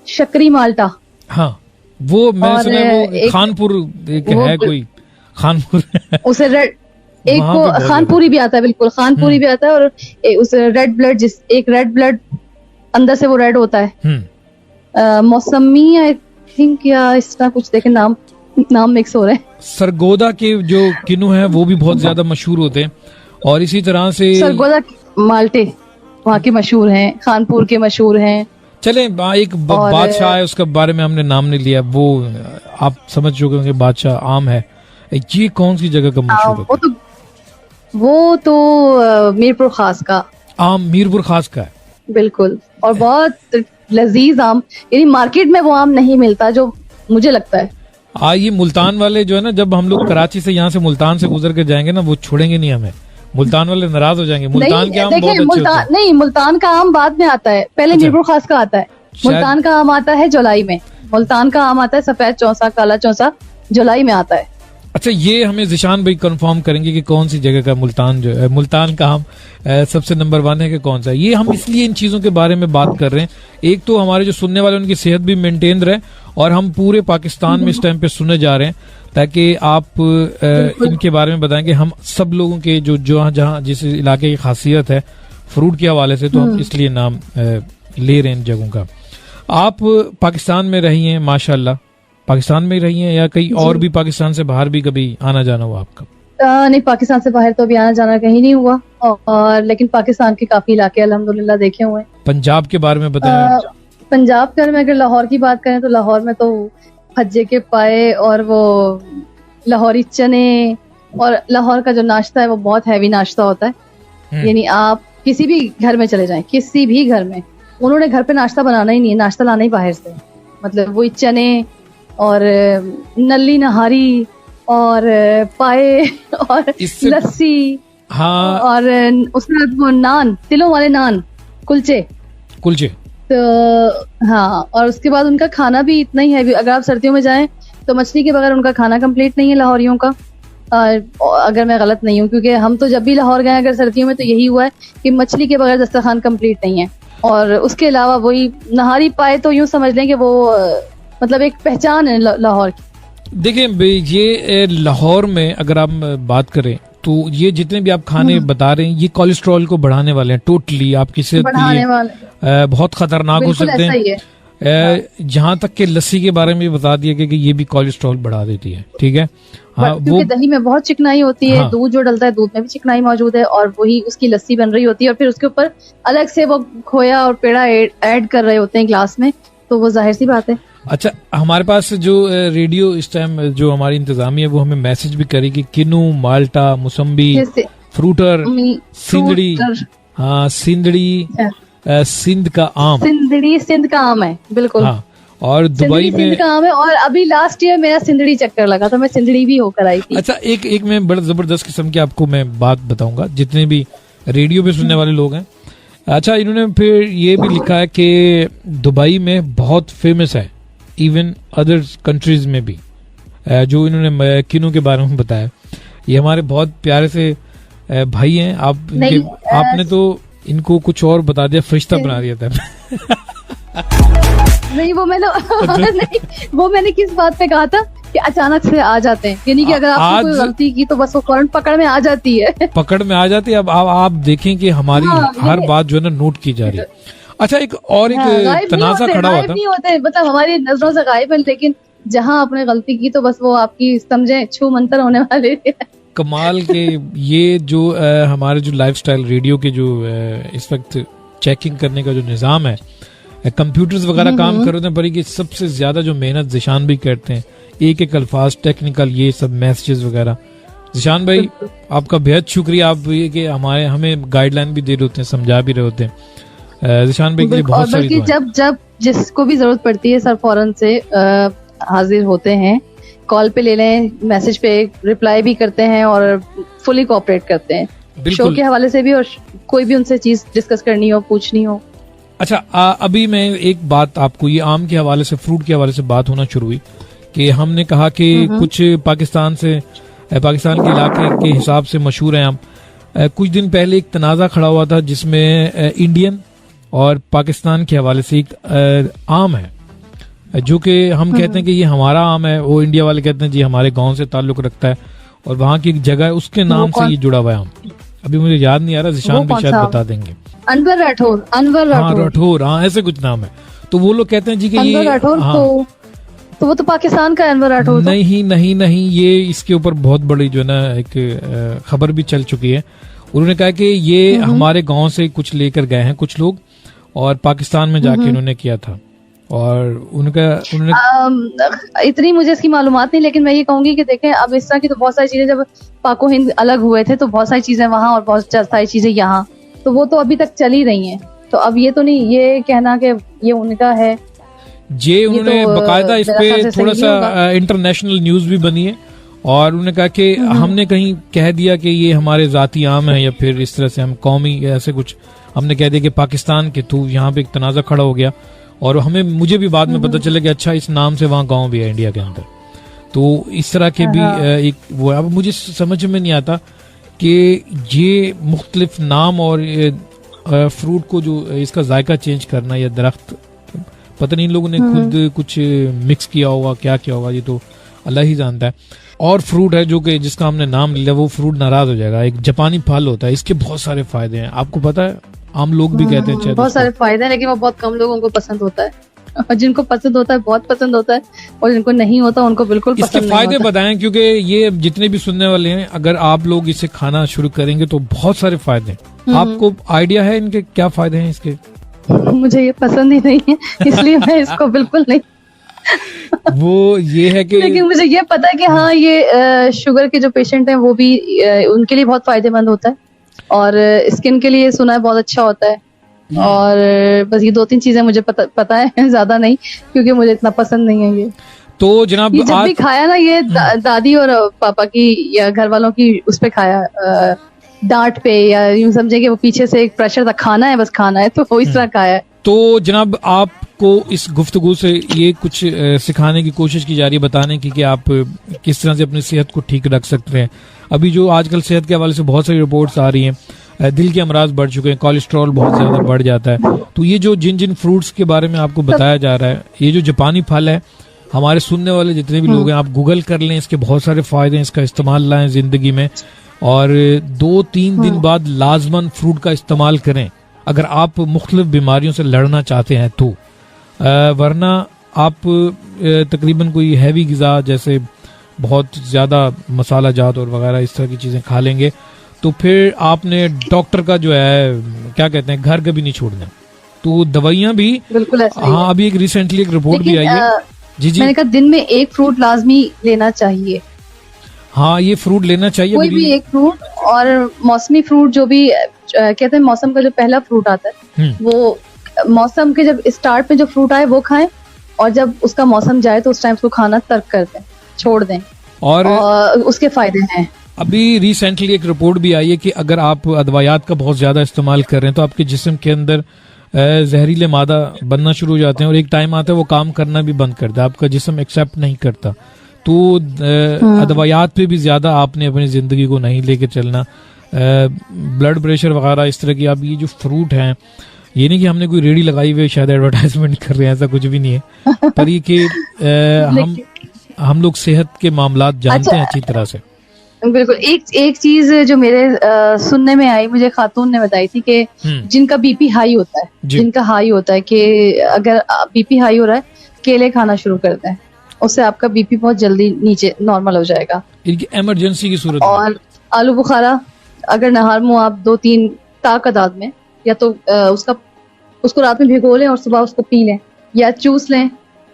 शकरी माल्टा। हाँ, वो मैं सुना है, वो खानपुर एक है कोई, खानपुर उसे रेड, एक वो खानपुरी भी आता है, बिल्कुल खानपुरी भी आता है। और उस रेड ब्लड, एक रेड ब्लड अंदर से वो रेड होता है, मौसमी आई थिंक, या इस तरह कुछ, देखे नाम मिक्स हो रहे हैं। सरगोदा के जो किन्नू हैं वो भी बहुत ज्यादा मशहूर होते हैं, और इसी तरह से सरगोदा माल्टे वहाँ के मशहूर हैं, खानपुर के मशहूर हैं। चले, एक बादशाह है, उसका बारे में हमने नाम नहीं लिया, वो आप समझ चुके होंगे, बादशाह आम है। ये कौन सी जगह का मशहूर है? वो तो मीरपुर खास का आम, मीरपुर खास का है, बिल्कुल। और बहुत लजीज आम, यानी मार्केट में वो आम नहीं मिलता जो मुझे लगता है। ये मुल्तान वाले जो है ना, जब हम लोग कराची से, यहाँ से मुल्तान से गुजर के जाएंगे ना, वो छोड़ेंगे नहीं हमें, मुल्तान वाले नाराज हो जाएंगे। मुल्तान के आम बहुत अच्छे होते हैं। नहीं, मुल्तान का आम बाद में आता है, पहले मीरपुर खास का आता है। मुल्तान का आम आता है जुलाई में, मुल्तान का आम आता है सफेद चौसा, काला चौसा, जुलाई में आता है। अच्छा, ये हमें जिशान भाई कंफर्म करेंगे कि कौन सी जगह का मुल्तान जो है, मुल्तान का आम सबसे नंबर 1 है कि कौन सा है? ये हम इसलिए इन चीजों के बारे में बात कर रहे हैं, एक तो हमारे जो सुनने वाले उनकी सेहत भी मेंटेन रहे, और हम पूरे पाकिस्तान में इस टाइम पे सुने जा रहे हैं, ताकि आप इनके बारे में बताएंगे। हम सब लोगों के जो जहाँ जिस इलाके की खासियत है फ्रूट के हवाले से, तो हम इसलिए नाम ले रहे हैं इन जगहों का। आप पाकिस्तान में रही हैं माशाल्लाह, पाकिस्तान में ही रही हैं या कहीं और भी, पाकिस्तान से बाहर भी कभी आना जाना हुआ आपका? नहीं, पाकिस्तान से बाहर तो अभी आना जाना कहीं नहीं हुआ, और लेकिन पाकिस्तान के काफी इलाके अल्हम्दुलिल्लाह देखे हुए हैं। पंजाब के बारे में बताएं। पंजाब के में अगर लाहौर की बात करें तो लाहौर में तो खज्जे के पाए और वो लाहौरी चने, और लाहौर का जो नाश्ता है वो बहुत हैवी नाश्ता होता है। यानी आप किसी भी घर में चले जाएं, किसी भी घर में, उन्होंने घर पे नाश्ता बनाना ही नहीं है, नाश्ता लाना ही बाहर से। मतलब वही चने और नली नहारी और पाए और लस्सी, हाँ, और उसके बाद वो नान, तिलों वाले नान, कुलचे। तो हाँ, और उसके बाद उनका खाना भी इतना ही है। अगर आप सर्दियों में जाएं तो मछली के बगैर उनका खाना कंप्लीट नहीं है लाहौरियों का, अगर मैं गलत नहीं हूँ, क्योंकि हम तो जब भी लाहौर गए अगर सर्दियों में तो यही हुआ है कि मछली के बगैर दस्तरखान कंप्लीट नहीं है। और उसके अलावा वही नहारी पाए, तो यूं समझ लें कि वो मतलब एक पहचान है लाहौर की। देखिए, ये लाहौर में अगर आप बात करें तो ये जितने भी आप खाने बता रहे हैं, ये कोलेस्ट्रॉल को बढ़ाने वाले हैं, टोटली आपकी सेहत के लिए बहुत खतरनाक हो सकते हैं। जहाँ तक के लस्सी के बारे में भी बता दिया कि ये भी कोलेस्ट्रॉल बढ़ा देती है, ठीक है। हाँ, क्योंकि दही में बहुत चिकनाई होती है, हाँ, दूध जो डलता है दूध में भी चिकनाई मौजूद है, और वही उसकी लस्सी बन रही होती है, और फिर उसके ऊपर अलग से वो खोया और पेड़ा ऐड कर रहे होते हैं ग्लास में, तो वो जाहिर सी बात है। अच्छा, हमारे पास जो रेडियो इस टाइम जो हमारी इंतजामिया है वो हमें मैसेज भी करी कि किन्नू, माल्टा, मुसम्बी, फ्रूटर, सिंदड़ी, हाँ सिंदड़ी, सिंध का आम, सिंदड़ी सिंध का आम है, बिल्कुल। हाँ, और दुबई में सिंध का आम है। और अभी लास्ट ईयर मेरा सिंदड़ी चक्कर लगा था, मैं सिंदड़ी भी होकर आई थी। अच्छा, एक मैं बड़ा जबरदस्त किस्म की आपको मैं बात बताऊंगा, जितने भी रेडियो पे सुनने वाले लोग हैं। अच्छा, इन्होंने फिर ये भी लिखा है कि दुबई में बहुत फेमस है, इवन अदर कंट्रीज में भी, जो इन्होंने किन्नू के बारे में बताया। ये हमारे बहुत प्यारे से भाई हैं। आपने तो इनको कुछ और बता दिया, फरिश्ता बना दिया था। नहीं, वो मैंने किस बात पे कहा था कि अचानक से आ जाते हैं, यानी कि अगर आपने कोई गलती की तो बस वो फौरन पकड़ में आ जाती है। पकड़ में आ जाती है। अब आप देखें कि हमारी हर बात जो है ना नोट की जा रही है। अच्छा, एक तनाजा खड़ा हुआ था, नहीं होते, मतलब हमारी नजरों से गायब है, लेकिन जहां आपने गलती की तो बस वो आपकी समझे छू मंतर होने वाले। कमाल के ये जो हमारे जो लाइफस्टाइल रेडियो के जो इस वक्त चेकिंग करने का जो निज़ाम है, कंप्यूटर्स वगैरह काम कर रहे हैं, पर सबसे ज्यादा जो मेहनत जिशान भी करते हैं, एक अल्फाज टेक्निकल ये सब मैसेजेस वगैरह जिशान भाई आपका बेहद शुक्रिया, आप ये कि हमें गाइडलाइन भी दे रहे होते हैं, समझा भी रहे होते हैं। जिशान भाई के लिए और बहुत सारी बल्कि दुआएं। जब जिसको भी जरूरत पड़ती है सर फौरन से हाजिर होते हैं, कॉल पे ले लें, मैसेज पे रिप्लाई भी करते हैं और फुली कोऑपरेट करते हैं, शो बिल्कुल। के हवाले से भी और कोई भी उनसे चीज डिस्कस करनी हो, पूछनी हो। अच्छा, अभी मैं एक बात आपको, ये आम के हवाले से, फ्रूट के हवाले से बात होना शुरू हुई कि हमने कहा कि कुछ पाकिस्तान के इलाके के हिसाब से मशहूर हैं आम। कुछ दिन पहले एक तनाज़ा खड़ा हुआ था जिसमें इंडियन और पाकिस्तान के हवाले से एक आम है जो कि हम कहते हैं कि ये हमारा आम है, वो इंडिया वाले कहते हैं जी हमारे गांव से ताल्लुक रखता है और वहाँ की एक जगह है उसके नाम से ये जुड़ा हुआ है आम। अभी मुझे याद नहीं आ रहा, जिशान भी शायद बता देंगे। अनवर राठौर, हाँ राठौर, हाँ ऐसे कुछ नाम है। तो वो लोग कहते हैं जी कि ये राठौर, हाँ, तो वो तो पाकिस्तान का अनवर राठौर था। नहीं, ये इसके ऊपर बहुत बड़ी जो है ना एक खबर भी चल चुकी है। उन्होंने कहा कि ये हमारे गांव से कुछ लेकर गए हैं कुछ लोग और पाकिस्तान में जाके इन्होंने किया था और उन्होंने इतनी मुझे इसकी मालूमात नहीं, लेकिन मैं ये कहूंगी कि देखें अब इस तरह की तो बहुत सारी चीजें, जब पाको हिंद अलग हुए थे तो बहुत सारी चीजें वहाँ और बहुत सारी चीजें यहाँ, तो वो तो अभी तक चल ही रही हैं। तो अब ये तो नहीं ये कहना कि ये उनका है, ये उन्होंने तो बकायदा इस पे थोड़ा सा इंटरनेशनल न्यूज भी बनी है और उन्होंने कहा कि हमने कहीं कह दिया कि ये हमारे जाती आम है या फिर इस तरह से हम कौमी ऐसे कुछ हमने कह दिया कि पाकिस्तान के थ्रू यहाँ पे एक तनाजा खड़ा हो गया और मुझे भी बाद में पता चला कि अच्छा इस नाम से वहाँ गांव भी है इंडिया के अंदर। तो इस तरह के भी एक वो, अब मुझे समझ में नहीं आता कि ये मुख्तलिफ नाम और फ्रूट को जो इसका जायका चेंज करना या दरख्त, पता नहीं इन लोगों ने खुद कुछ मिक्स किया होगा, क्या किया होगा, ये तो अल्लाह ही जानता है। और फ्रूट है जो कि जिसका हमने नाम लिया वो फ्रूट नाराज हो जाएगा, एक जापानी फल होता है, इसके बहुत सारे फायदे हैं, आपको पता है, आम लोग भी कहते हैं बहुत सारे फायदे हैं, लेकिन वो बहुत कम लोगों को पसंद होता है और जिनको पसंद होता है बहुत पसंद होता है और जिनको नहीं होता उनको बिल्कुल पसंद नहीं होता। इसके फायदे बताएं, क्योंकि ये जितने भी सुनने वाले हैं अगर आप लोग इसे खाना शुरू करेंगे तो बहुत सारे फायदे हैं। आपको आइडिया है इनके क्या फायदे हैं इसके? मुझे ये पसंद ही नहीं है इसलिए मैं इसको बिल्कुल नहीं वो ये है कि लेकिन मुझे ये पता है कि हाँ ये शुगर के जो पेशेंट हैं वो भी उनके लिए बहुत फायदेमंद होता है और स्किन के लिए सुना है बहुत अच्छा होता है और बस ये 2-3 चीजें मुझे पता है, ज्यादा नहीं, क्योंकि मुझे इतना पसंद नहीं है ये। तो जनाब ये जब भी खाया ना ये दादी और पापा की या घर वालों की उस पे खाया डांट पे, या यूं समझे कि वो पीछे से एक प्रेशर था, खाना है बस खाना है, तो वो इस तरह खाया है। तो जनाब आपको इस गुफ्तगू से ये कुछ सिखाने की कोशिश की जा रही है, बताने की कि आप किस तरह से अपनी सेहत को ठीक रख सकते हैं। अभी जो आजकल सेहत के हवाले से बहुत सारी रिपोर्ट्स आ रही हैं, दिल के अमराज बढ़ चुके हैं, कोलेस्ट्रॉल बहुत ज्यादा बढ़ जाता है। तो ये जो जिन फ्रूट्स के बारे में आपको बताया जा रहा है, ये जो जापानी फल है, हमारे सुनने वाले जितने भी लोग हैं आप गूगल कर लें, इसके बहुत सारे फायदे हैं, इसका इस्तेमाल लाएं जिंदगी में और 2-3 दिन बाद लाजमन फ्रूट का इस्तेमाल करें अगर आप मुख्तलिफ बीमारियों से लड़ना चाहते हैं तो। वरना आप तकरीबन कोई हैवी ग़िज़ा जैसे बहुत ज़्यादा मसाला जात और वगैरह इस तरह की चीज़ें खा लेंगे तो फिर आपने डॉक्टर का जो है क्या कहते हैं घर कभी नहीं छोड़ना। तो दवाइयाँ भी बिल्कुल ऐसा ही है। हाँ, अभी एक रिसेंटली एक रिपोर्ट भी आई है जी मैंने कहा दिन में एक फ्रूट लाजमी लेना चाहिए। हाँ, ये फ्रूट लेना चाहिए कोई भी एक फ्रूट, और मौसमी फ्रूट जो भी कहते हैं मौसम का जो पहला फ्रूट आता है वो मौसम के जब स्टार्ट में जो फ्रूट आए वो खाएं और जब उसका मौसम जाए तो उस टाइम उसको खाना तर्क कर दें, छोड़ दें और उसके फायदे हैं। अभी रिसेंटली एक रिपोर्ट भी आई है कि अगर आप अदवायात का बहुत ज्यादा इस्तेमाल कर रहे हैं तो आपके जिस्म के अंदर जहरीले मादा बनना शुरू हो जाते हैं और एक टाइम आता है वो काम करना भी बंद कर देता है, आपका जिस्म एक्सेप्ट नहीं करता। तो अदवायात पे भी ज्यादा आपने अपनी जिंदगी को नहीं लेके चलना। ब्लड प्रेशर वगैरह इस तरह की, आप ये जो फ्रूट हैं, ये नहीं कि हमने कोई रेडी लगाई हुई शायद एडवर्टाइजमेंट कर रहे हैं, ऐसा कुछ भी नहीं है, पर ये कि हम लोग सेहत के मामलात जानते हैं अच्छी तरह से। बिल्कुल। एक चीज जो मेरे सुनने में आई, मुझे खातून ने बताई थी कि जिनका बीपी हाई होता है, जिनका हाई होता है कि अगर बीपी हाई हो रहा है केले खाना शुरू कर दें, उससे आपका बीपी बहुत जल्दी नीचे नॉर्मल हो जाएगा। इमरजेंसी की सूरत। और आलू बुखारा अगर नहार मुँह आप 2-3 तादाद में, या तो उसको रात में भिगो लें और सुबह उसको पी लें, या चूस लें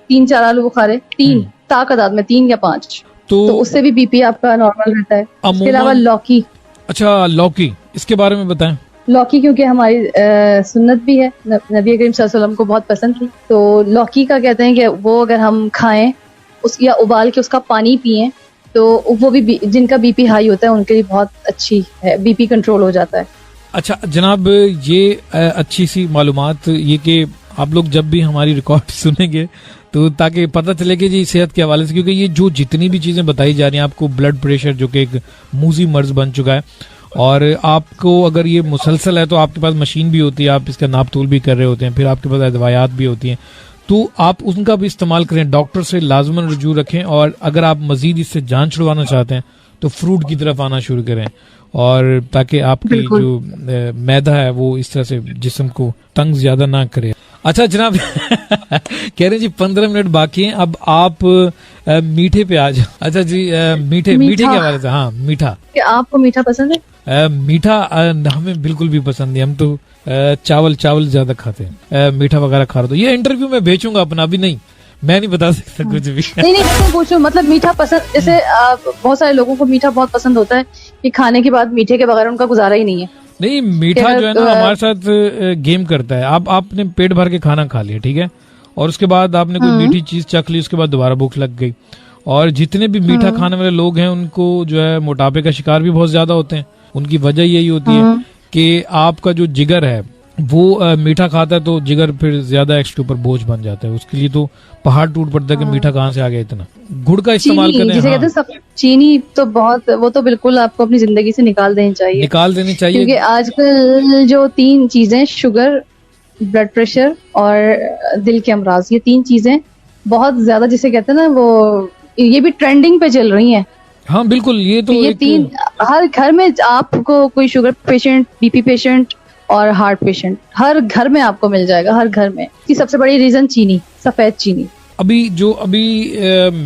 3-4 आलू बुखारे, 3 तादाद में 3 या 5। तो उससे भी बीपी आपका नॉर्मल रहता है। इसके अलावा लौकी। अच्छा, लौकी, इसके बारे में बताएं। लौकी क्योंकि हमारी सुन्नत भी है, नबी करीम सल्लल्लाहु अलैहि वसल्लम को बहुत पसंद थी, तो लौकी का कहते हैं कि वो अगर हम खाएं या उबाल के उसका पानी पिएं तो वो भी जिनका बीपी हाई होता है उनके लिए बहुत अच्छी है, बीपी कंट्रोल हो जाता है। अच्छा जनाब, ये अच्छी सी मालूमात, ये कि आप लोग जब भी हमारी रिकॉर्ड सुनेंगे तो ताकि पता चले कि जी सेहत के हवाले से, क्योंकि ये जो जितनी भी चीजें बताई जा रही हैं, आपको ब्लड प्रेशर जो कि एक मूजी मर्ज बन चुका है, और आपको अगर ये मुसलसल है तो आपके पास मशीन भी होती है, आप इसका नाप तोल भी कर रहे होते हैं, फिर आपके पास अदवायात भी होती हैं, तो आप उनका भी इस्तेमाल करें, डॉक्टर से लाजमन रजू रखें, और अगर आप मजीद इससे जान छुड़वाना चाहते हैं तो फ्रूट की तरफ आना शुरू करें, और ताकि आपकी जो मैदा है वो इस तरह से जिस्म को तंग ज्यादा ना करे। अच्छा जनाब कह रहे हैं जी 15 मिनट बाकी हैं, अब आप मीठे पे आ जाओ। अच्छा जी, मीठे के हवाले से। हाँ, मीठा। क्या आपको मीठा पसंद है? मीठा हमें बिल्कुल भी पसंद नहीं, हम तो चावल ज्यादा खाते हैं, मीठा वगैरह खा रहे। तो ये इंटरव्यू में भेजूंगा अपना, अभी नहीं, मैं नहीं बता सकता कुछ भी। नहीं पूछो, मतलब मीठा पसंद, जैसे बहुत सारे लोगों को मीठा बहुत पसंद होता है कि खाने के बाद मीठे के बगैर उनका गुजारा ही नहीं है। नहीं, मीठा जो है ना हमारे साथ गेम करता है। आपने पेट भर के खाना खा लिया, ठीक है, और उसके बाद आपने कोई मीठी चीज चख ली, उसके बाद दोबारा भूख लग गई, और जितने भी मीठा खाने वाले लोग हैं उनको जो है मोटापे का शिकार भी बहुत ज्यादा होते हैं। उनकी वजह यही होती है कि आपका जो जिगर है वो मीठा खाता है, तो जिगर फिर ज्यादा एक्स्ट्रा ऊपर बोझ बन जाता है, उसके लिए तो पहाड़ टूट पड़ता है कि मीठा कहाँ से आ गया इतना। गुड़ का इस्तेमाल करें। जिसे कहते हैं सब चीनी, तो बहुत, वो तो बिल्कुल आपको अपनी जिंदगी से निकाल देनी चाहिए, क्योंकि आजकल जो 3 चीजें, शुगर, ब्लड प्रेशर और दिल के अमराज, ये 3 चीजें बहुत ज्यादा, जिसे कहते हैं ना वो, ये भी ट्रेंडिंग पे चल रही हैं। हाँ बिल्कुल, ये तो ये 3 हर घर में आपको कोई शुगर पेशेंट, बीपी पेशेंट और हार्ट पेशेंट हर घर में आपको मिल जाएगा, हर घर में। इसकी सबसे बड़ी रीजन चीनी, सफेद चीनी। अभी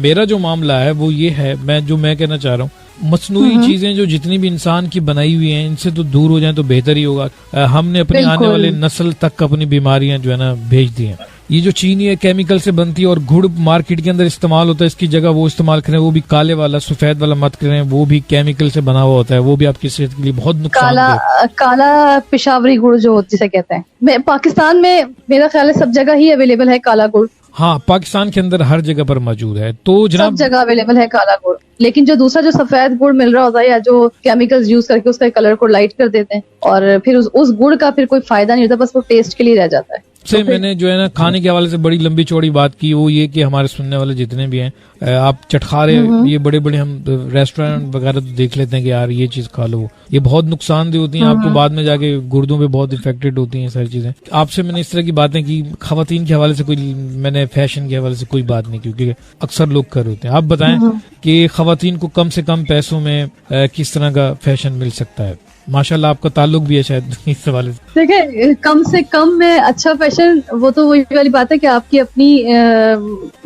मेरा जो मामला है वो ये है, मैं कहना चाह रहा हूँ, मसनूई चीजें जो जितनी भी इंसान की बनाई हुई हैं, इनसे तो दूर हो जाएं तो बेहतर ही होगा। हमने अपने आने वाले नस्ल तक अपनी बीमारियां जो है ना भेज दी हैं। ये जो चीनी है केमिकल से बनती है, और गुड़ मार्केट के अंदर इस्तेमाल होता है, इसकी जगह वो इस्तेमाल करें, वो भी काले वाला, सफेद वाला मत करें, वो भी केमिकल से बना हुआ होता है, वो भी आपकी सेहत के लिए बहुत नुकसान है। काला पेशावरी गुड़ जो जिसे कहते हैं, पाकिस्तान में मेरा ख्याल है सब जगह ही अवेलेबल है काला गुड़। हाँ, पाकिस्तान के अंदर हर जगह पर मौजूद है, तो जनाब सब जगह अवेलेबल है काला गुड़। लेकिन जो दूसरा जो सफेद गुड़ मिल रहा होता है, या जो केमिकल्स यूज करके उसका कलर को लाइट कर देते हैं, और फिर उस गुड़ का फिर कोई फायदा नहीं होता, बस वो टेस्ट के लिए रह जाता है। से मैंने जो है ना खाने के हवाले से बड़ी लंबी चौड़ी बात की, वो ये कि हमारे सुनने वाले जितने भी हैं, आप चटखारे, ये बड़े बड़े हम रेस्टोरेंट वगैरह तो देख लेते हैं कि यार ये चीज खा लो, ये बहुत नुकसानदेह होती हैं, आपको बाद में जाके गुर्दों पे बहुत इफेक्टेड होती हैं सारी चीजें। आपसे मैंने इस तरह की बातें की, खवातीन के हवाले से कोई, मैंने फैशन के हवाले से कोई बात नहीं की, क्योंकि अक्सर लोग कर होते हैं। आप बताएं कि खवातीन को कम से कम पैसों में किस तरह का फैशन मिल सकता है? माशाल्लाह आपका ताल्लुक भी है शायद इस सवाल से। देखिए, कम से कम में अच्छा फैशन, वो तो वही वाली बात है कि आपकी अपनी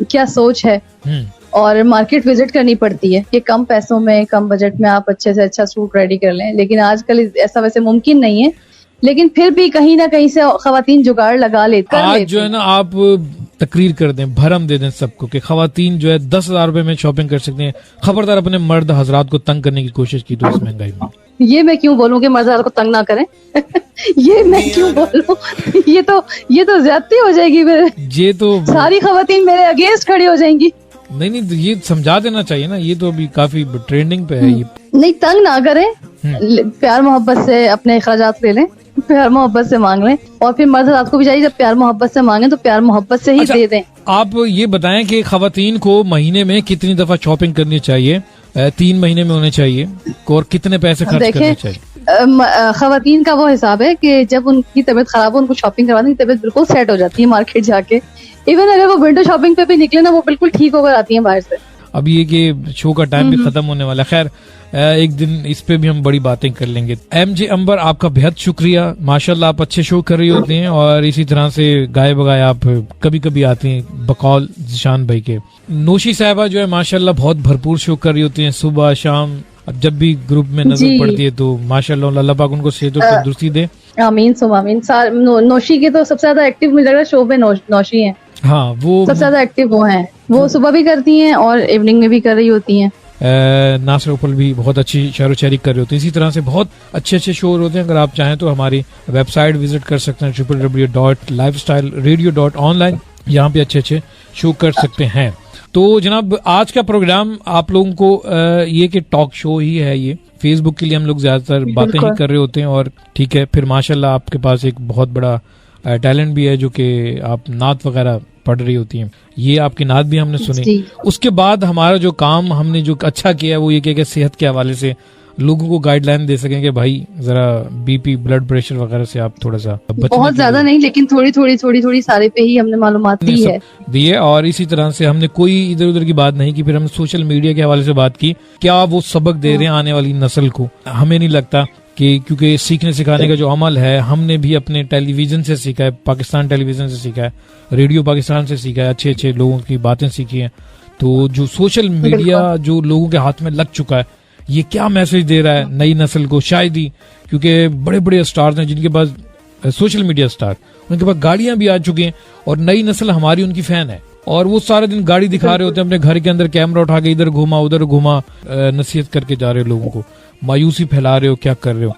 क्या सोच है, और मार्केट विजिट करनी पड़ती है कि कम पैसों में, कम बजट में आप अच्छे से अच्छा सूट रेडी कर लें। लेकिन आजकल ऐसा वैसे मुमकिन नहीं है, लेकिन फिर भी कहीं ना कहीं से खवातीन जुगाड़ लगा लेते हैं। आज जो है ना आप तकरीर कर दें, भरम दे दें सबको कि खवातीन जो है 10,000 रुपए में शॉपिंग कर सकते हैं। खबरदार अपने मर्द हजरात को तंग करने की कोशिश की तो इस महंगाई में। ये मैं क्यों बोलूं कि मर्द हजरात को तंग ना करें ये मैं क्यों बोलूं ये तो ज्यादती हो जाएगी, ये तो सारी खवातीन मेरे अगेंस्ट खड़ी हो जाएंगी। नहीं, ये समझा देना चाहिए ना, ये तो अभी काफी ट्रेंडिंग पे है। ये नहीं, तंग ना करें, प्यार मोहब्बत से अपने अखराजात ले लें, प्यार मोहब्बत से मांग लें, और फिर मर्द हजरात को भी चाहिए जब प्यार मोहब्बत से मांगे तो प्यार मोहब्बत से ही दे दें। आप ये बताएं कि खवातीन को महीने में कितनी दफा शॉपिंग करनी चाहिए? 3 महीने में होने चाहिए, और कितने पैसे खर्च करने चाहिए? खवातीन का वो हिसाब है कि जब उनकी तबीयत खराब हो, उनको शॉपिंग करवाने की तबीयत बिल्कुल सेट हो जाती है मार्केट जाके। इवन अगर वो विंडो शॉपिंग पे भी निकले ना, वो बिल्कुल ठीक होकर आती है बाहर से। अब ये कि शो का टाइम भी खत्म होने वाला है, खैर एक दिन इस पे भी हम बड़ी बातें कर लेंगे। MJ अंबर, आपका बेहद शुक्रिया, माशाल्लाह आप अच्छे शो कर रही होती हैं, और इसी तरह से गाए बगाए आप कभी कभी आती हैं बकौल जिशान भाई के। नौशी साहबा जो है माशाल्लाह बहुत भरपूर शो कर रही होती हैं, सुबह शाम, अब जब भी ग्रुप में नजर पड़ती है तो माशाल्लाह, अल्लाह पाक उनको सेहत और तंदुरुस्ती दे। आमीन सुम आमीन। नौशी के तो सबसे ज्यादा एक्टिव मुझे लग रहा है शो पे नौशी है। हाँ, वो सबसे ज्यादा एक्टिव वो हैं, वो सुबह भी करती हैं और इवनिंग में भी कर रही होती हैं। नासिर उपल भी बहुत अच्छी शेर व शायरी कर रहे होते हैं। इसी तरह से बहुत अच्छे अच्छे शो होते हैं। अगर आप चाहें तो हमारी वेबसाइट विजिट कर सकते हैं www.lifestyleradio.online, यहाँ पे अच्छे अच्छे शो कर सकते हैं। तो जनाब आज का प्रोग्राम आप लोगों को ये कि टॉक शो ही है, ये फेसबुक के लिए हम लोग ज्यादातर बातें ही कर रहे होते हैं। और ठीक है, फिर माशाल्लाह आपके पास एक बहुत बड़ा टैलेंट भी है जो कि आप नात वगैरह पढ़ रही होती हैं, ये आपकी नात भी हमने सुनी। उसके बाद हमारा जो काम हमने जो अच्छा किया है वो ये कि सेहत के हवाले से लोगों को गाइडलाइन दे सकें कि भाई जरा बीपी ब्लड प्रेशर वगैरह से आप थोड़ा सा बहुत ज्यादा नहीं, लेकिन थोड़ी सारे पे ही हमने मालूमात दी है। और इसी तरह से हमने कोई इधर उधर की बात नहीं की। फिर हमने सोशल मीडिया के हवाले से बात की, क्या वो सबक दे रहे हैं आने वाली नस्ल को। हमें नहीं लगता कि, क्योंकि सीखने सिखाने का जो अमल है हमने भी अपने टेलीविजन से सीखा है, पाकिस्तान टेलीविजन से सीखा है, रेडियो पाकिस्तान से सीखा है, अच्छे अच्छे लोगों की बातें सीखी हैं। तो जो सोशल मीडिया जो लोगों के हाथ में लग चुका है, ये क्या मैसेज दे रहा है नई नस्ल को, शायद ही क्योंकि बड़े बड़े स्टार्स हैं जिनके पास सोशल मीडिया स्टार, उनके पास गाड़ियां भी आ चुकी हैं और नई नस्ल हमारी उनकी फैन है और वो सारा दिन गाड़ी दिखा रहे होते हैं, अपने घर के अंदर कैमरा उठा के इधर घुमा उधर घुमा, नसीहत करके जा रहे हो लोगों को, मायूसी फैला रहे हो, क्या कर रहे हो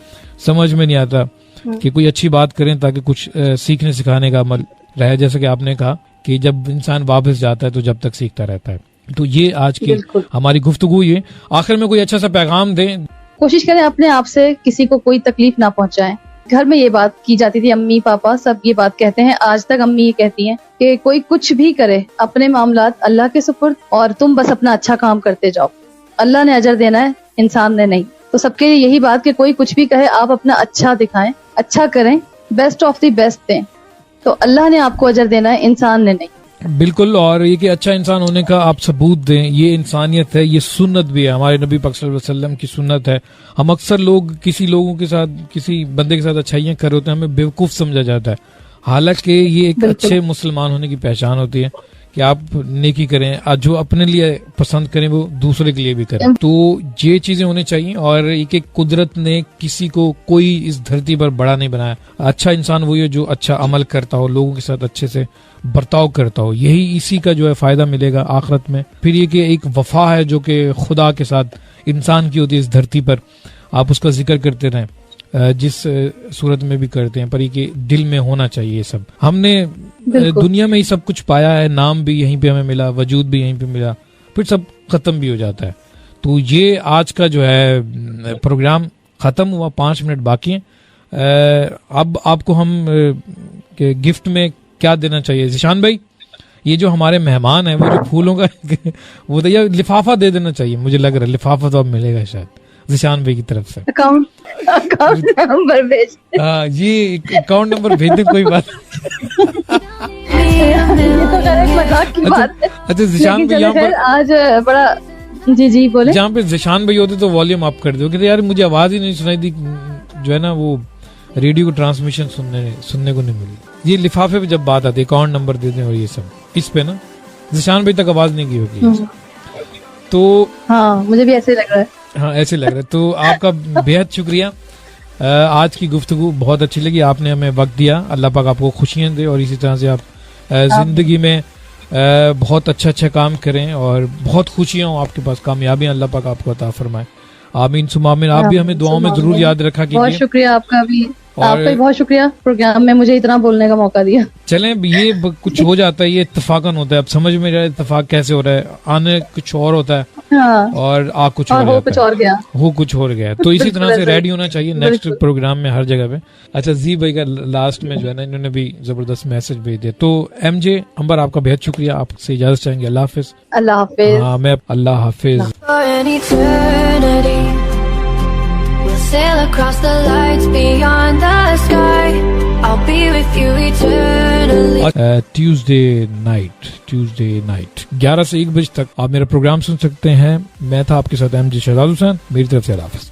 समझ में नहीं आता कि कोई अच्छी बात करें ताकि कुछ सीखने सिखाने का अमल रहे। जैसे कि आपने कहा कि जब इंसान वापस जाता है तो जब तक सीखता रहता है। तो ये आज की हमारी गुफ्तगू, ये आखिर में कोई अच्छा सा पैगाम दें। कोशिश करें अपने आप से किसी को कोई तकलीफ ना पहुंचाएं। घर में ये बात की जाती थी, अम्मी पापा सब ये बात कहते हैं, आज तक अम्मी ये कहती हैं कि कोई कुछ भी करे अपने मामलात अल्लाह के सुपुर्द और तुम बस अपना अच्छा काम करते जाओ, अल्लाह ने अजर देना है, इंसान ने नहीं। तो सबके लिए यही बात कि कोई कुछ भी कहे आप अपना अच्छा दिखाएं, अच्छा करें, बेस्ट ऑफ द बेस्ट दें, तो अल्लाह ने आपको अजर देना है, इंसान ने नहीं। बिल्कुल। और ये कि अच्छा इंसान होने का आप सबूत दें, ये इंसानियत है, ये सुन्नत भी है, हमारे नबी पाक सल्लल्लाहु अलैहि वसल्लम की सुन्नत है। हम अक्सर लोग किसी लोगों के साथ, किसी बंदे के साथ अच्छाइयाँ कर होते हैं, हमें बेवकूफ समझा जाता है, हालांकि ये एक अच्छे मुसलमान होने की पहचान होती है कि आप नेकी करें, जो अपने लिए पसंद करें वो दूसरे के लिए भी करें। तो ये चीजें होनी चाहिए। और एक एक कुदरत ने किसी को कोई इस धरती पर बड़ा नहीं बनाया। अच्छा इंसान वही है जो अच्छा अमल करता हो, लोगों के साथ अच्छे से बर्ताव करता हो, यही इसी का जो है फायदा मिलेगा आखिरत में। फिर ये कि एक वफा है जो कि खुदा के साथ इंसान की होती है इस धरती पर, आप उसका जिक्र करते रहें जिस सूरत में भी करते हैं, पर ये कि दिल में होना चाहिए। ये सब हमने दुनिया में ही सब कुछ पाया है, नाम भी यहीं पे हमें मिला, वजूद भी यहीं पे मिला, फिर सब खत्म भी हो जाता है। तो ये आज का जो है प्रोग्राम खत्म हुआ, 5 मिनट बाकी हैं। अब आपको हम गिफ्ट में क्या देना चाहिए जिशान भाई? ये जो हमारे मेहमान है वो जो फूलों का वो तो ये लिफाफा दे देना चाहिए, मुझे लग रहा है लिफाफा तो अब मिलेगा शायद जिशान भाई की तरफ से। अकाउंट नंबर भेज, हाँ ये अकाउंट नंबर भेज दे, कोई बात की बात है। अच्छा जिशान भाई यहाँ पर आज बड़ा जी बोले, जहाँ पे जिशान भाई होते तो वॉल्यूम अप कर दो, कि यार मुझे आवाज ही नहीं सुनाई दी, जो है ना वो रेडियो को ट्रांसमिशन सुनने को नहीं मिली। ये लिफाफे पे जब बात आती है अकाउंट नंबर दे दें और ये सब, इस पे ना जिशान भाई तक आवाज नहीं की होगी। तो हाँ मुझे भी ऐसे लग रहा है, हाँ ऐसे लग रहा है। तो आपका बेहद शुक्रिया, आज की गुफ्तगू बहुत अच्छी लगी, आपने हमें वक्त दिया, अल्लाह पाक आपको खुशियां दे और इसी तरह से आप जिंदगी में बहुत अच्छा काम करें और बहुत खुशियां हो आपके पास, कामयाबियां अल्लाह पाक आपको अता फरमाए। आमीन सुम्मा आमीन। आप भी हमें दुआओं में जरूर याद रखा कीजिए। बहुत शुक्रिया आपका भी, आपका भी बहुत शुक्रिया प्रोग्राम में मुझे इतना बोलने का मौका दिया। चलें, ये कुछ हो जाता है, ये इत्तफाकन होता है, अब समझ में रहा है इत्तफाक कैसे हो रहा है, आने कुछ और होता है और आ कुछ और कुछ और गया, हो कुछ और गया। तो इसी तरह से रेडी होना चाहिए नेक्स्ट प्रोग्राम में हर जगह पे। अच्छा जी भाई का लास्ट में जो है ना इन्होंने भी जबरदस्त मैसेज भेज दिया। तो MJ अंबर आपका बेहद शुक्रिया, आपसे इजाजत चाहेंगे। अल्लाह हाफिज। अल्लाह हाफिज। हाँ मैं अल्लाह हाफिज। Sail across the lights beyond the sky. I'll be with you eternally. Tuesday night 11 से 1 बजे तक आप मेरा प्रोग्राम सुन सकते हैं। मैं था आपके साथ MJ शहजाद हुसैन, मेरी तरफ से अल्लाह हाफिज।